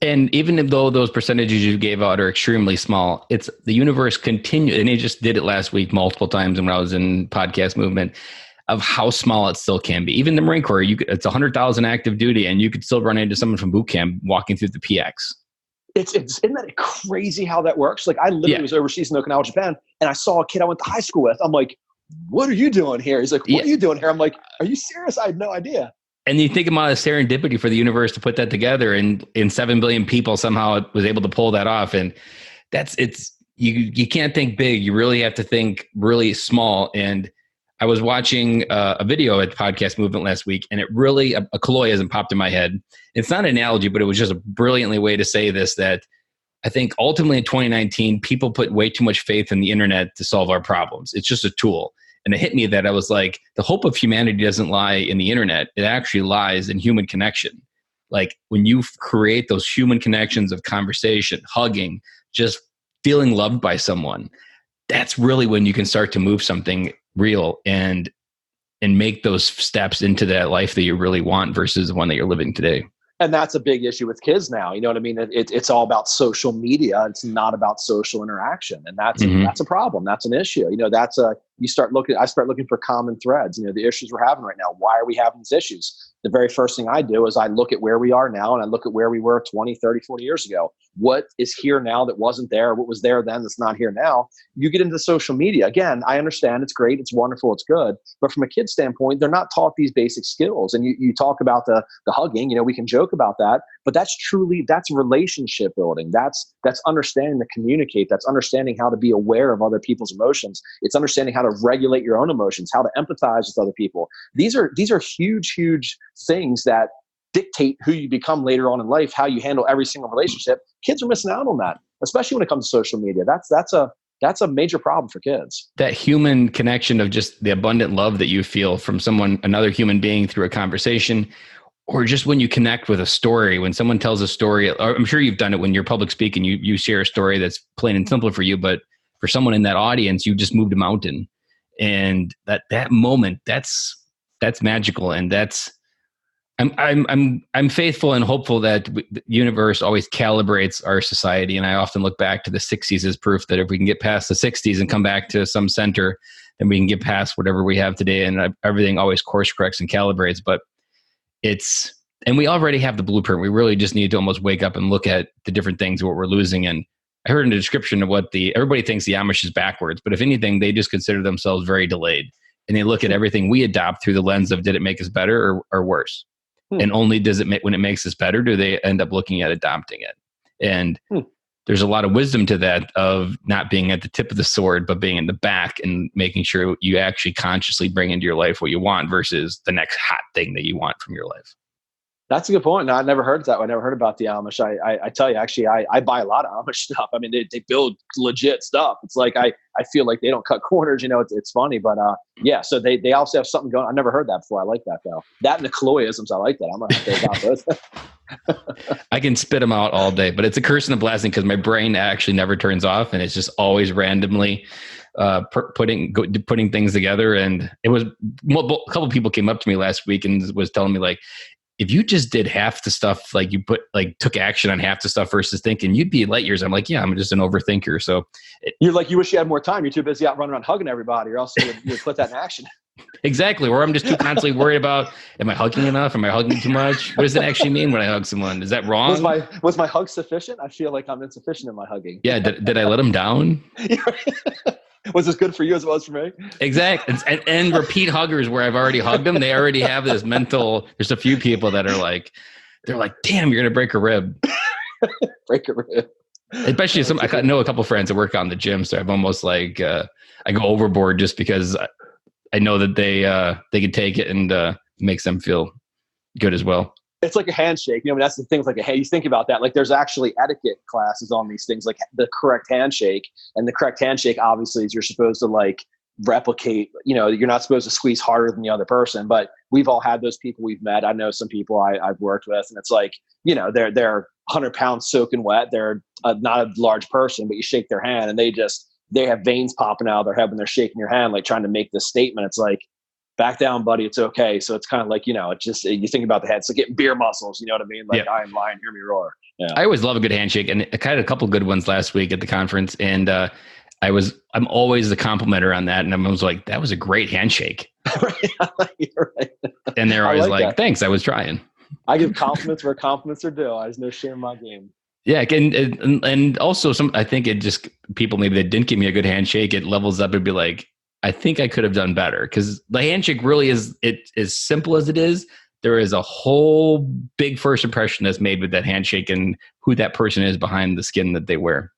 And even though those percentages you gave out are extremely small, it's the universe continues, and they just did it last week multiple times when I was in podcast movement, of how small it still can be. Even the Marine Corps, it's 100,000 active duty, and you could still run into someone from boot camp walking through the PX. Isn't that crazy how that works? Like I literally was overseas in Okinawa, Japan, and I saw a kid I went to high school with. I'm like, what are you doing here? He's like, what are you doing here? I'm like, are you serious? I had no idea. And you think about the serendipity for the universe to put that together, and in 7 billion people somehow it was able to pull that off. And you can't think big. You really have to think really small. And I was watching a video at Podcast Movement last week, and it really, a colloquialism popped in my head. It's not an analogy, but it was just a brilliantly way to say this, that I think ultimately in 2019, people put way too much faith in the internet to solve our problems. It's just a tool. And it hit me that I was like, the hope of humanity doesn't lie in the internet. It actually lies in human connection. Like when you create those human connections of conversation, hugging, just feeling loved by someone, that's really when you can start to move something real and make those steps into that life that you really want versus the one that you're living today. And that's a big issue with kids now. You know what I mean? It's all about social media. It's not about social interaction. And that's a problem. That's an issue. You know, I start looking for common threads. You know, the issues we're having right now. Why are we having these issues? The very first thing I do is I look at where we are now, and I look at where we were 20, 30, 40 years ago. What is here now that wasn't there? What was there then that's not here now? You get into social media. Again, I understand it's great, it's wonderful, it's good. But from a kid's standpoint, they're not taught these basic skills. And you talk about the hugging, you know, we can joke about that, but that's relationship building. That's understanding to communicate. That's understanding how to be aware of other people's emotions. It's understanding how to regulate your own emotions, how to empathize with other people. These are huge, huge things that dictate who you become later on in life, how you handle every single relationship. Kids are missing out on that, especially when it comes to social media. That's a major problem for kids. That human connection of just the abundant love that you feel from another human being through a conversation, or just when you connect with a story, when someone tells a story, or I'm sure you've done it when you're public speaking, you share a story that's plain and simple for you, but for someone in that audience, you just moved a mountain. And that moment, that's magical. And I'm faithful and hopeful that the universe always calibrates our society. And I often look back to the 60s as proof that if we can get past the 60s and come back to some center, then we can get past whatever we have today. And everything always course corrects and calibrates. But and we already have the blueprint. We really just need to almost wake up and look at the different things, what we're losing. And I heard in the description of everybody thinks the Amish is backwards, but if anything, they just consider themselves very delayed. And they look at everything we adopt through the lens of, did it make us better or worse? And only does it when it makes us better, do they end up looking at adopting it? And there's a lot of wisdom to that, of not being at the tip of the sword, but being in the back and making sure you actually consciously bring into your life what you want versus the next hot thing that you want from your life. That's a good point. No, I never heard that. I never heard about the Amish. I tell you, actually, I buy a lot of Amish stuff. I mean, they build legit stuff. It's like, I feel like they don't cut corners, it's funny, but yeah. So they also have something going. I never heard that before. I like that though. That and the colloidisms, I like that. I'm going to have to adopt those. I can spit them out all day, but it's a curse and a blessing because my brain actually never turns off, and it's just always randomly putting things together. And it was a couple of people came up to me last week and was telling me, like, if you just did half the stuff, like took action on half the stuff versus thinking, you'd be light years. I'm like, yeah, I'm just an overthinker. So you're like, you wish you had more time. You're too busy out running around hugging everybody, or else you would put that in action. Exactly. Or I'm just too constantly worried about, am I hugging enough? Am I hugging too much? What does it actually mean when I hug someone? Is that wrong? Was my hug sufficient? I feel like I'm insufficient in my hugging. Yeah. Did I let him down? Was this good for you as well as for me? Exactly. And repeat huggers where I've already hugged them, they already have this mental, there's a few people that are like, they're like, damn, you're going to break a rib. Break a rib. Especially I know a couple of friends that work on the gym. So I'm almost like, I go overboard just because I know that they can take it and makes them feel good as well. It's like a handshake. That's the thing. Like you think about that. Like there's actually etiquette classes on these things, like the correct handshake. And the correct handshake, obviously, is you're supposed to like replicate. You're not supposed to squeeze harder than the other person. But we've all had those people we've met. I know some people I've worked with, and it's like they're 100 pounds soaking wet. They're not a large person, but you shake their hand, and they have veins popping out of their head when they're shaking your hand, like trying to make this statement. It's like, back down, buddy. It's okay. So it's kind of like, it's just, you think about the head. So getting beer muscles, you know what I mean? Like, yeah. I am lion, hear me roar. Yeah. I always love a good handshake. And I had a couple good ones last week at the conference. And I'm always the complimenter on that. And I'm always like, that was a great handshake. You're right. And they're always like, thanks, I was trying. I give compliments where compliments are due. There's no shame in my game. Yeah, and also I think it just, people maybe that didn't give me a good handshake, it levels up and be like, I think I could have done better, because the handshake really is, it as simple as it is, there is a whole big first impression that's made with that handshake and who that person is behind the skin that they wear.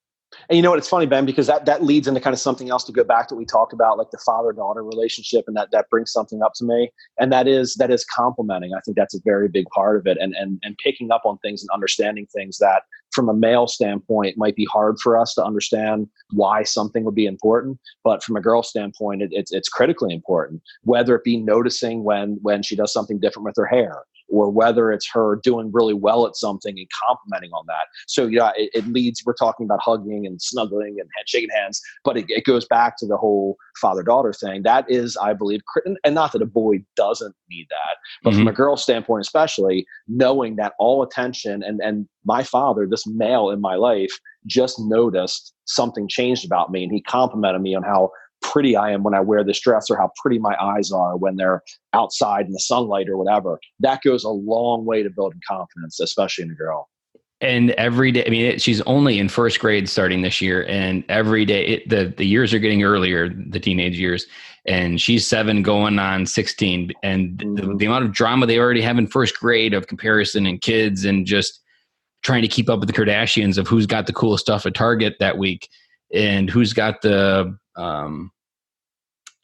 And you know what? It's funny, Ben, because that leads into kind of something else to go back to what we talked about, like the father-daughter relationship, and that brings something up to me. And that is complimenting. I think that's a very big part of it, and picking up on things and understanding things that from a male standpoint might be hard for us to understand why something would be important. But from a girl standpoint, it's critically important, whether it be noticing when she does something different with her hair, or whether it's her doing really well at something and complimenting on that. So yeah, it leads, we're talking about hugging and snuggling and shaking hands, but it goes back to the whole father-daughter thing. That is, I believe, and not that a boy doesn't need that, but from a girl standpoint, especially knowing that all attention and my father, this male in my life, just noticed something changed about me, and he complimented me on how pretty I am when I wear this dress, or how pretty my eyes are when they're outside in the sunlight or whatever. That goes a long way to building confidence, especially in a girl. And every day, I mean, she's only in first grade starting this year, and every day the years are getting earlier, the teenage years, and she's 7 going on 16. And the amount of drama they already have in first grade of comparison and kids and just trying to keep up with the Kardashians of who's got the coolest stuff at Target that week and who's got the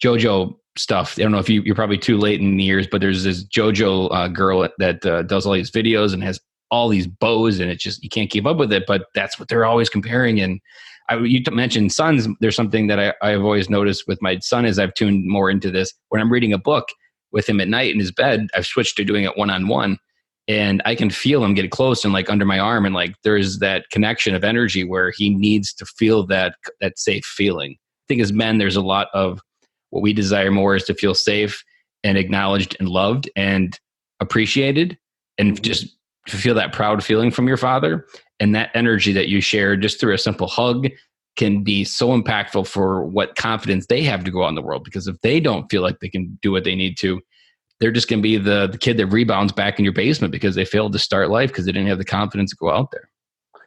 JoJo stuff. I don't know if you're probably too late in the years, but there's this JoJo girl that does all these videos and has all these bows, and it's just, you can't keep up with it, but that's what they're always comparing. And you mentioned sons. There's something that I've always noticed with my son as I've tuned more into this. When I'm reading a book with him at night in his bed, I've switched to doing it one-on-one. and I can feel him get close and like under my arm, and like there's that connection of energy where he needs to feel that safe feeling. I think as men, there's a lot of what we desire more is to feel safe and acknowledged and loved and appreciated, and just to feel that proud feeling from your father. And that energy that you share just through a simple hug can be so impactful for what confidence they have to go out in the world. Because if they don't feel like they can do what they need to, they're just going to be the kid that rebounds back in your basement because they failed to start life because they didn't have the confidence to go out there.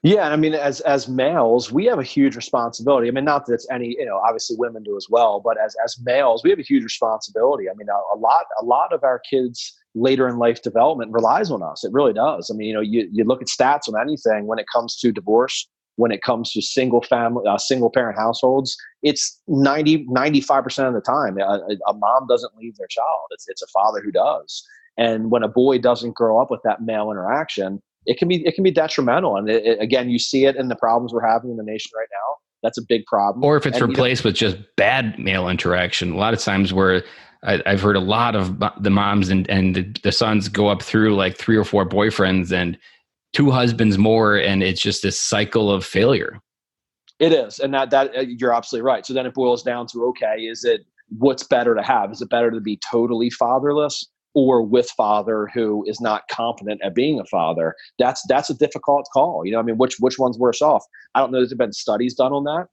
Yeah, I mean, as males, we have a huge responsibility. I mean, not that it's any, obviously women do as well, but as males, we have a huge responsibility. I mean, a lot of our kids' later in life development relies on us. It really does. I mean, you look at stats on anything when it comes to divorce, when it comes to single parent households, it's 95% of the time a mom doesn't leave their child. It's a father who does. And when a boy doesn't grow up with that male interaction, it can be detrimental. And again, you see it in the problems we're having in the nation right now. That's a big problem. Or if it's replaced with just bad male interaction, a lot of times where I've heard a lot of the moms and the sons go up through like 3 or 4 boyfriends and 2 husbands more, and it's just this cycle of failure. It is, and that you're absolutely right. So then it boils down to, okay, is it what's better to have? Is it better to be totally fatherless or with father who is not competent at being a father? That's a difficult call. I mean, which one's worse off? I don't know if there've been studies done on that.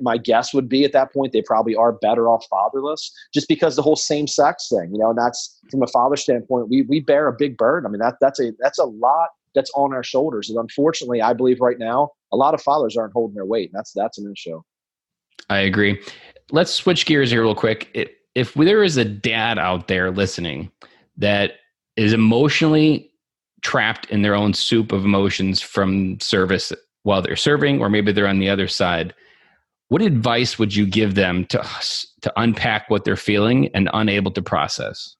My guess would be at that point they probably are better off fatherless, just because the whole same sex thing. And that's from a father standpoint, we bear a big burden. I mean, that's a lot that's on our shoulders. And unfortunately, I believe right now, a lot of fathers aren't holding their weight. And that's an issue. I agree. Let's switch gears here real quick. If there is a dad out there listening that is emotionally trapped in their own soup of emotions from service while they're serving, or maybe they're on the other side, what advice would you give them to unpack what they're feeling and unable to process?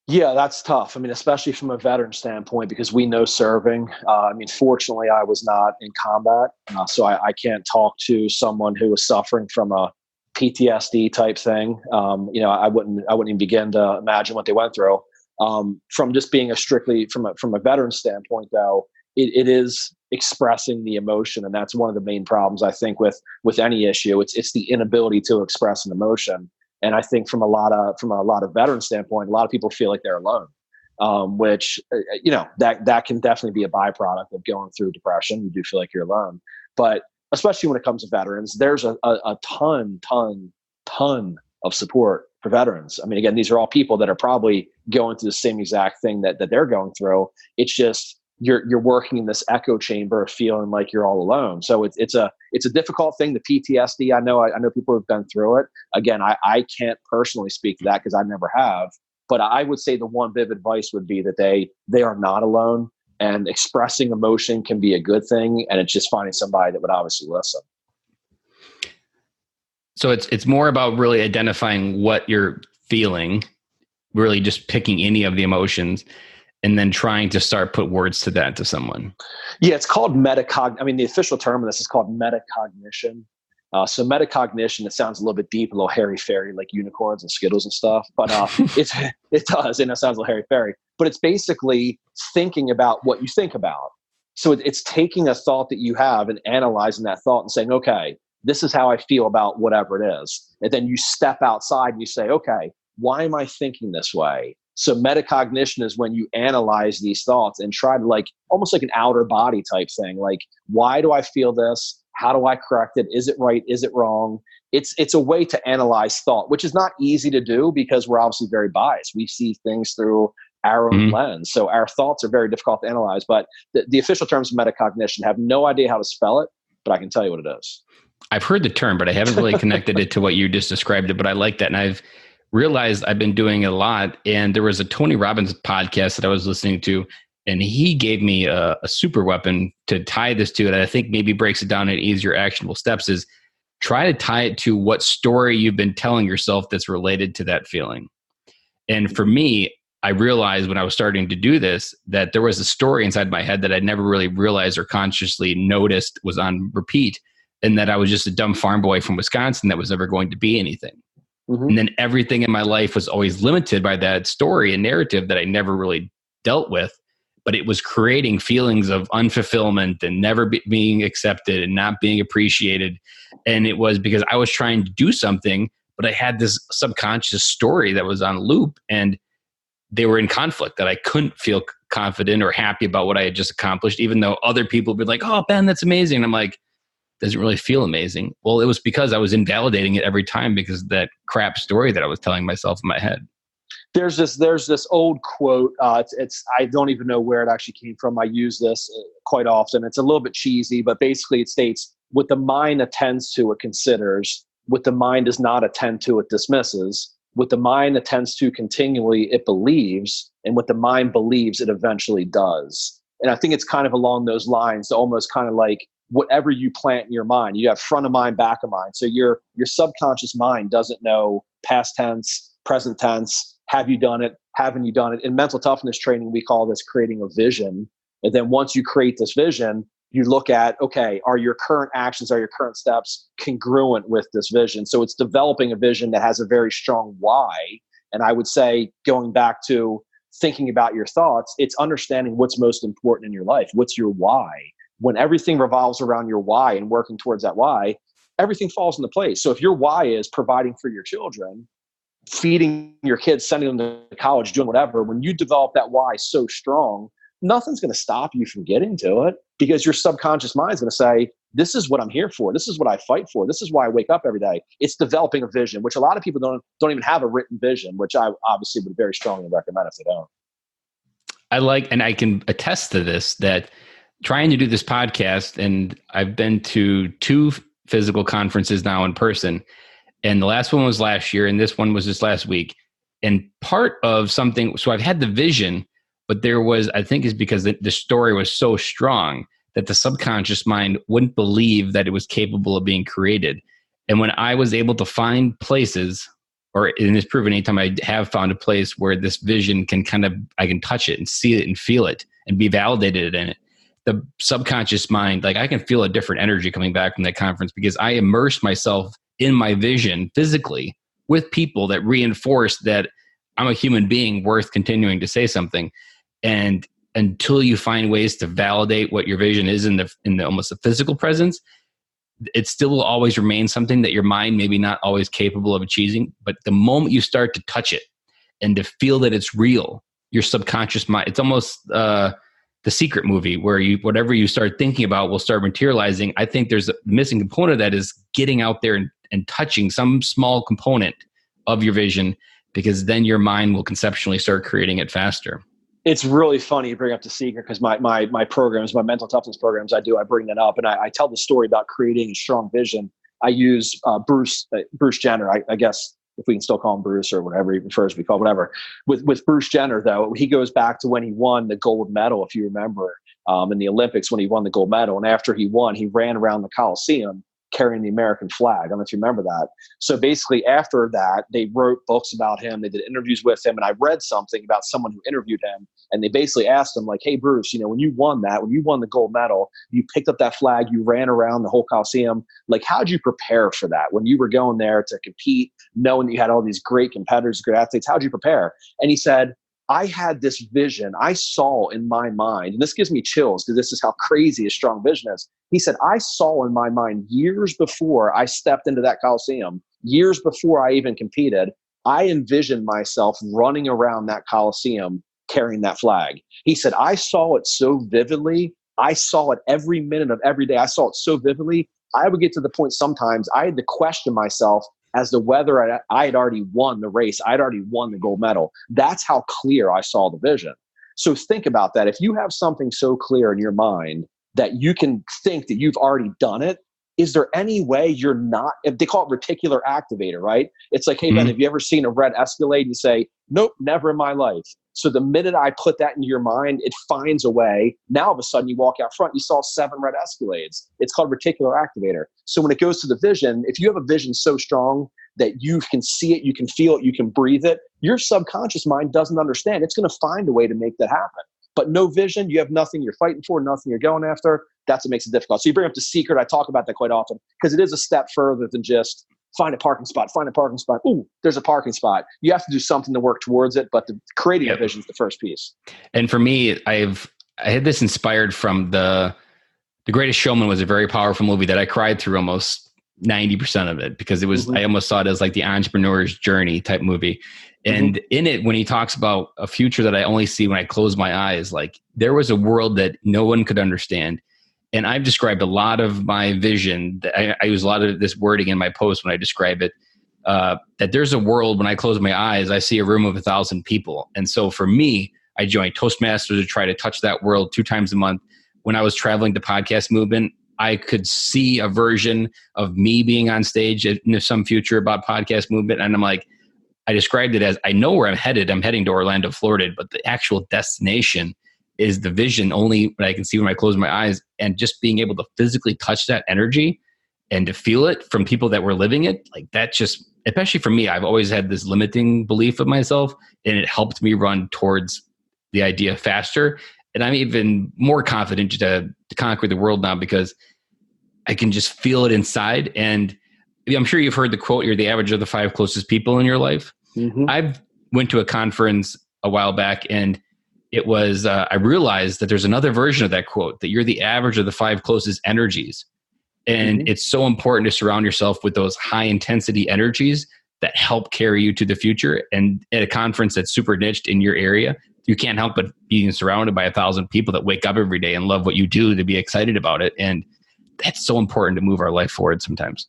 Yeah, that's tough. I mean, especially from a veteran standpoint, because we know serving. I mean, fortunately, I was not in combat, so I can't talk to someone who was suffering from a PTSD type thing. I wouldn't even begin to imagine what they went through. From just being from a veteran standpoint, though, it is expressing the emotion, and that's one of the main problems I think with any issue. It's the inability to express an emotion. And I think from a lot of veteran standpoint, a lot of people feel like they're alone, which, that can definitely be a byproduct of going through depression. You do feel like you're alone. But especially when it comes to veterans, there's a ton of support for veterans. I mean, again, these are all people that are probably going through the same exact thing that they're going through. It's just you're working in this echo chamber of feeling like you're all alone. So it's a difficult thing. The PTSD, I know people have been through it. Again, I can't personally speak to that because I never have. But I would say the one bit of advice would be that they are not alone, and expressing emotion can be a good thing. And it's just finding somebody that would obviously listen. So it's more about really identifying what you're feeling, really just picking any of the emotions, and then trying to start put words to that to someone. Yeah, it's called metacognition. I mean, the official term of this is called metacognition. So metacognition, it sounds a little bit deep, a little hairy-fairy, like unicorns and Skittles and stuff. But it does, and it sounds a little hairy-fairy. But it's basically thinking about what you think about. So it's taking a thought that you have and analyzing that thought and saying, okay, this is how I feel about whatever it is. And then you step outside and you say, okay, why am I thinking this way? So metacognition is when you analyze these thoughts and try to almost like an outer body type thing. Like, why do I feel this? How do I correct it? Is it right? Is it wrong? It's a way to analyze thought, which is not easy to do because we're obviously very biased. We see things through our own lens. So our thoughts are very difficult to analyze. But the official terms of metacognition, have no idea how to spell it, but I can tell you what it is. I've heard the term, but I haven't really connected it to what you just described it. But I like that. And I've realized I've been doing it a lot. And there was a Tony Robbins podcast that I was listening to, and he gave me a super weapon to tie this to it. I think maybe breaks it down in easier actionable steps is try to tie it to what story you've been telling yourself that's related to that feeling. And for me, I realized when I was starting to do this, that there was a story inside my head that I'd never really realized or consciously noticed was on repeat. And that I was just a dumb farm boy from Wisconsin that was never going to be anything. And then everything in my life was always limited by that story and narrative that I never really dealt with, but it was creating feelings of unfulfillment and never being accepted and not being appreciated. And it was because I was trying to do something, but I had this subconscious story that was on loop, and they were in conflict, that I couldn't feel confident or happy about what I had just accomplished, even though other people would be like, oh, Ben, that's amazing. And I'm like, doesn't really feel amazing. Well, it was because I was invalidating it every time because of that crap story that I was telling myself in my head. There's this old quote. It's I don't even know where it actually came from. I use this quite often. It's a little bit cheesy, but basically it states, what the mind attends to, it considers. What the mind does not attend to, it dismisses. What the mind attends to continually, it believes. And what the mind believes, it eventually does. And I think it's kind of along those lines, almost kind of like whatever you plant in your mind. You have front of mind, back of mind. So your subconscious mind doesn't know past tense, present tense. Have you done it? Haven't you done it? In mental toughness training, we call this creating a vision. And then once you create this vision, you look at, okay, are your current actions, are your current steps congruent with this vision? So it's developing a vision that has a very strong why. And I would say, going back to thinking about your thoughts, it's understanding what's most important in your life. What's your why? When everything revolves around your why and working towards that why, everything falls into place. So if your why is providing for your children, feeding your kids, sending them to college, doing whatever, when you develop that why so strong, nothing's going to stop you from getting to it, because your subconscious mind is going to say, this is what I'm here for. This is what I fight for. This is why I wake up every day. It's developing a vision, which a lot of people don't even have a written vision, which I obviously would very strongly recommend if they don't. I like, and I can attest to this, that trying to do this podcast, and I've been to 2 physical conferences now in person, and the last one was last year, and this one was just last week. And part of something, so I've had the vision, but there was, I think is because the story was so strong that the subconscious mind wouldn't believe that it was capable of being created. And when I was able to find places, or in this proven, anytime I have found a place where this vision can I can touch it and see it and feel it and be validated in it, the subconscious mind, like I can feel a different energy coming back from that conference, because I immersed myself in my vision physically with people that reinforce that I'm a human being worth continuing to say something. And until you find ways to validate what your vision is in the almost the physical presence, it still will always remain something that your mind maybe not always capable of achieving. But the moment you start to touch it and to feel that it's real, your subconscious mind, it's almost the Secret movie, where whatever you start thinking about will start materializing. I think there's a missing component of that is getting out there and touching some small component of your vision, because then your mind will conceptually start creating it faster. It's really funny you bring up the Secret, because my programs, my mental toughness programs, I bring that up, and I tell the story about creating a strong vision. I use Bruce Jenner, I guess, if we can still call him Bruce or whatever he prefers to be called, whatever. With Bruce Jenner, though, he goes back to when he won the gold medal, if you remember, in the Olympics, when he won the gold medal. And after he won, he ran around the Coliseum carrying the American flag. I don't know if you remember that. So basically after that, they wrote books about him. They did interviews with him. And I read something about someone who interviewed him. And they basically asked him, like, hey, Bruce, when you won the gold medal, you picked up that flag, you ran around the whole Coliseum. Like, how'd you prepare for that? When you were going there to compete, knowing that you had all these great competitors, great athletes, how'd you prepare? And he said, I had this vision I saw in my mind, and this gives me chills because this is how crazy a strong vision is. He said, I saw in my mind years before I stepped into that Coliseum, years before I even competed, I envisioned myself running around that Coliseum carrying that flag. He said, I saw it so vividly. I saw it every minute of every day. I saw it so vividly. I would get to the point sometimes I had to question myself as to whether I had already won the race. I'd already won the gold medal. That's how clear I saw the vision. So think about that. If you have something so clear in your mind that you can think that you've already done it, is there any way you're not? They call it reticular activator, right? It's like, hey, Ben, have you ever seen a red Escalade? You say, nope, never in my life. So the minute I put that into your mind, it finds a way. Now, all of a sudden, you walk out front, you saw 7 red Escalades. It's called reticular activator. So when it goes to the vision, if you have a vision so strong that you can see it, you can feel it, you can breathe it, your subconscious mind doesn't understand. It's going to find a way to make that happen. But no vision, you have nothing you're fighting for, nothing you're going after. That's what makes it difficult. So you bring up The Secret. I talk about that quite often because it is a step further than just find a parking spot, find a parking spot. Ooh, there's a parking spot. You have to do something to work towards it, but creating a vision is the first piece. And for me, I had this inspired from the Greatest Showman was a very powerful movie that I cried through almost 90% of it, because it was, I almost saw it as like the entrepreneur's journey type movie. And in it, when he talks about a future that I only see when I close my eyes, like there was a world that no one could understand. And I've described a lot of my vision. I use a lot of this wording in my post when I describe it, that there's a world when I close my eyes, I see a room of 1,000 people. And so for me, I joined Toastmasters to try to touch that world 2 times a month. When I was traveling the podcast movement, I could see a version of me being on stage in some future about podcast movement. And I'm like, I described it as, I know where I'm headed. I'm heading to Orlando, Florida, but the actual destination is the vision only when I can see when I close my eyes. And just being able to physically touch that energy and to feel it from people that were living it, like that just, especially for me, I've always had this limiting belief of myself, and it helped me run towards the idea faster. And I'm even more confident to conquer the world now, because I can just feel it inside. And I'm sure you've heard the quote, you're the average of the 5 closest people in your life. I went to a conference a while back, and it was, I realized that there's another version of that quote, that you're the average of the 5 closest energies. And it's so important to surround yourself with those high intensity energies that help carry you to the future. And at a conference that's super niched in your area, you can't help but being surrounded by 1,000 people that wake up every day and love what you do, to be excited about it. And that's so important to move our life forward sometimes.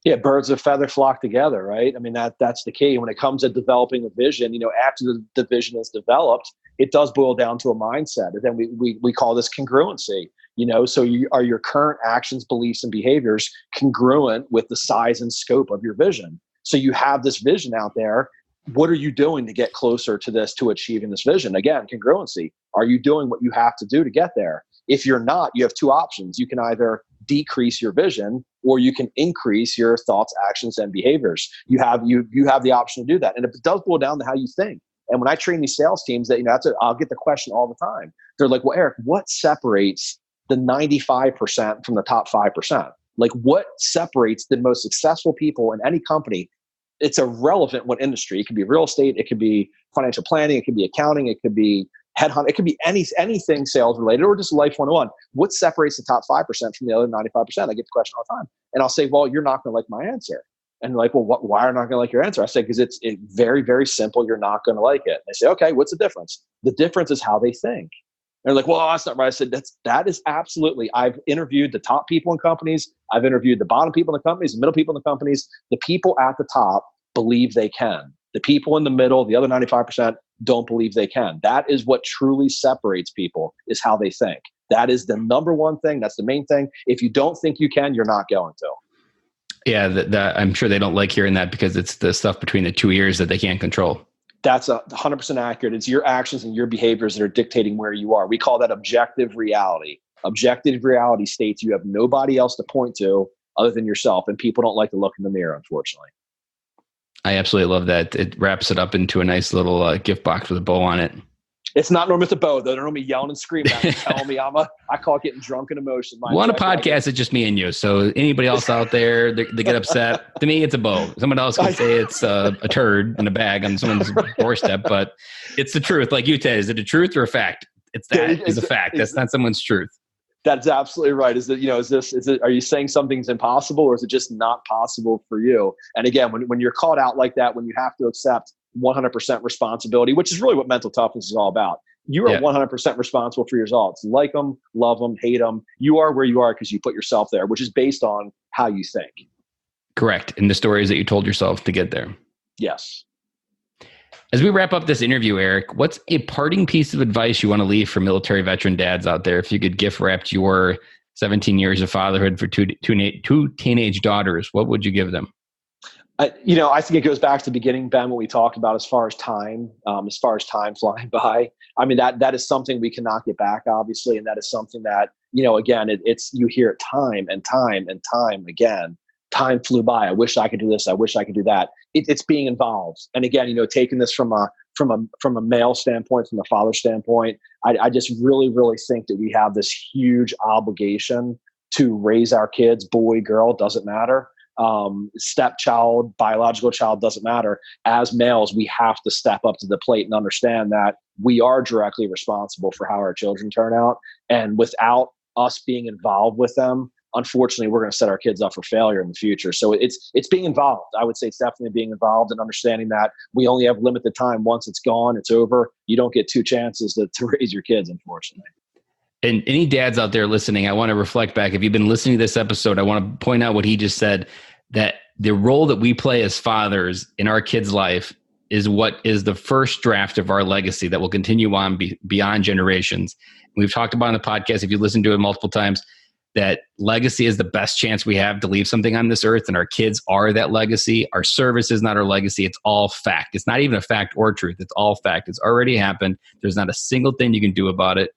Yeah, birds of feather flock together, right? I mean, that's the key. When it comes to developing a vision, after the vision is developed, it does boil down to a mindset. And then we call this congruency. So are your current actions, beliefs, and behaviors congruent with the size and scope of your vision? So you have this vision out there. What are you doing to get closer to this, to achieving this vision? Again, congruency. Are you doing what you have to do to get there? If you're not, you have 2 options. You can either decrease your vision, or you can increase your thoughts, actions, and behaviors. You have the option to do that. And it does boil down to how you think. And when I train these sales teams, I'll get the question all the time. They're like, well, Eric, what separates the 95% from the top 5%? Like, what separates the most successful people in any company? It's irrelevant what industry. It could be real estate, it could be financial planning, it could be accounting, it could be headhunt, it could be anything sales related, or just life 101. What separates the top 5% from the other 95%? I get the question all the time. And I'll say, well, you're not going to like my answer. And like, well, why are you not going to like your answer? I say, because it's very, very simple. You're not going to like it. They say, okay, what's the difference? The difference is how they think. And they're like, well, that's not right. I said, that is absolutely. I've interviewed the top people in companies. I've interviewed the bottom people in the companies, the middle people in the companies. The people at the top believe they can. The people in the middle, the other 95%, don't believe they can. That is what truly separates people, is how they think. That is the number one thing. That's the main thing. If you don't think you can, you're not going to. Yeah, I'm sure they don't like hearing that, because it's the stuff between the 2 ears that they can't control. That's 100% accurate. It's your actions and your behaviors that are dictating where you are. We call that objective reality. Objective reality states you have nobody else to point to other than yourself, and people don't like to look in the mirror, unfortunately. I absolutely love that. It wraps it up into a nice little gift box with a bow on it. It's not normally with a bow, though. They're normally yelling and screaming at me, telling me I call it getting drunk in emotion. On a podcast, it's just me and you. So anybody else out there, they get upset. To me, it's a bow. Someone else can say it's a turd in a bag on someone's doorstep, but it's the truth. Like you said, is it a truth or a fact? It's a fact. That's not someone's truth. That's absolutely right. Are you saying something's impossible, or is it just not possible for you? And again, when you're called out like that, when you have to accept 100% responsibility, which is really what mental toughness is all about. You are 100% responsible for your results. Like them, love them, hate them. You are where you are because you put yourself there, which is based on how you think. Correct. And the stories that you told yourself to get there. Yes. As we wrap up this interview, Eric, what's a parting piece of advice you want to leave for military veteran dads out there? If you could gift wrap your 17 years of fatherhood for two teenage daughters, what would you give them? I think it goes back to the beginning, Ben, what we talked about as far as time flying by. I mean, that is something we cannot get back, obviously. And that is something that, again, you hear it time and time and time again. Time flew by. I wish I could do this. I wish I could do that. It's being involved. And again, taking this from a male standpoint, from a father standpoint, I just really, really think that we have this huge obligation to raise our kids, boy, girl, doesn't matter, stepchild, biological child, doesn't matter. As males, we have to step up to the plate and understand that we are directly responsible for how our children turn out. And without us being involved with them, unfortunately, we're going to set our kids up for failure in the future. So it's being involved. I would say it's definitely being involved and understanding that we only have limited time. Once it's gone, it's over. You don't get two chances to raise your kids, unfortunately. And any dads out there listening, I want to reflect back. If you've been listening to this episode, I want to point out what he just said, that the role that we play as fathers in our kids' life is what is the first draft of our legacy that will continue on beyond generations. We've talked about on the podcast, if you listen to it multiple times, that legacy is the best chance we have to leave something on this earth, and our kids are that legacy. Our service is not our legacy. It's all fact. It's not even a fact or truth. It's all fact. It's already happened. There's not a single thing you can do about it.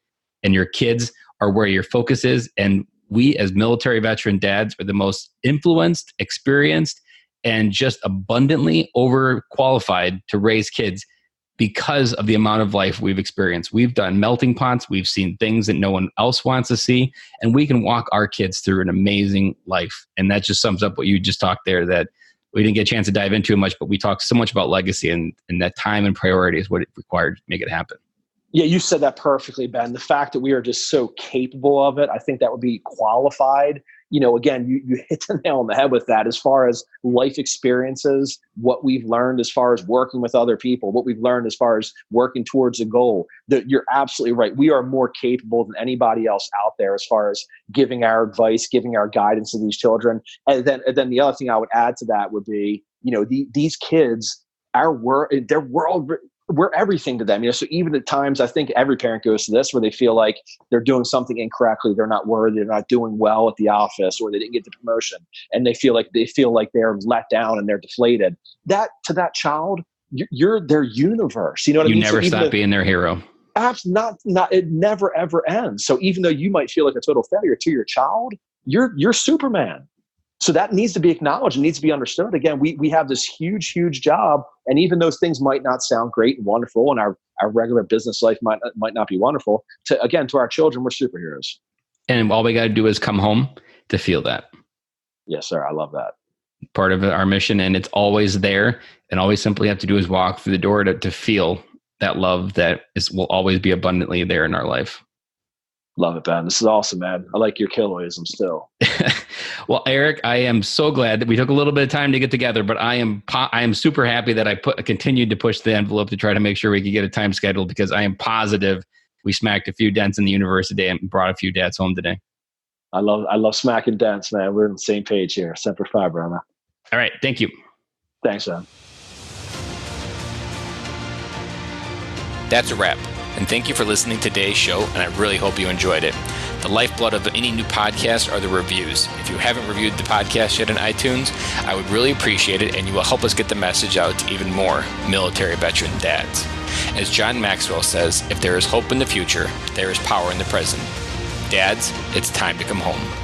And your kids are where your focus is. And we as military veteran dads are the most influenced, experienced, and just abundantly overqualified to raise kids because of the amount of life we've experienced. We've done melting pots. We've seen things that no one else wants to see. And we can walk our kids through an amazing life. And that just sums up what you just talked there, that we didn't get a chance to dive into much, but we talked so much about legacy, and that time and priority is what it required to make it happen. Yeah, you said that perfectly, Ben. The fact that we are just so capable of it, I think that would be qualified. Again, you hit the nail on the head with that. As far as life experiences, what we've learned as far as working with other people, what we've learned as far as working towards a goal, that you're absolutely right. We are more capable than anybody else out there as far as giving our advice, giving our guidance to these children. And then the other thing I would add to that would be, these kids, their world, we're everything to them. So even at times, I think every parent goes to this where they feel like they're doing something incorrectly, they're not worthy, they're not doing well at the office, or they didn't get the promotion, and they feel like they're let down and they're deflated. That to that child, you're their universe. You know what I mean? You never stop being their hero. Not it never ever ends. So even though you might feel like a total failure to your child, you're Superman. So that needs to be acknowledged and needs to be understood. Again, we have this huge, huge job. And even those things might not sound great and wonderful, and our regular business life might not be wonderful, to our children, we're superheroes. And all we got to do is come home to feel that. Yes, sir. I love that. Part of our mission, and it's always there. And all we simply have to do is walk through the door to feel that love that will always be abundantly there in our life. Love it, Ben. This is awesome, man. I like your killoism still. Well, Eric, I am so glad that we took a little bit of time to get together, but I am super happy that I continued to push the envelope to try to make sure we could get a time scheduled, because I am positive we smacked a few dents in the universe today and brought a few dads home today. I love smacking dents, man. We're on the same page here. Semper Fi, brother. All right. Thank you. Thanks, man. That's a wrap. And thank you for listening to today's show, and I really hope you enjoyed it. The lifeblood of any new podcast are the reviews. If you haven't reviewed the podcast yet on iTunes, I would really appreciate it, and you will help us get the message out to even more military veteran dads. As John Maxwell says, if there is hope in the future, there is power in the present. Dads, it's time to come home.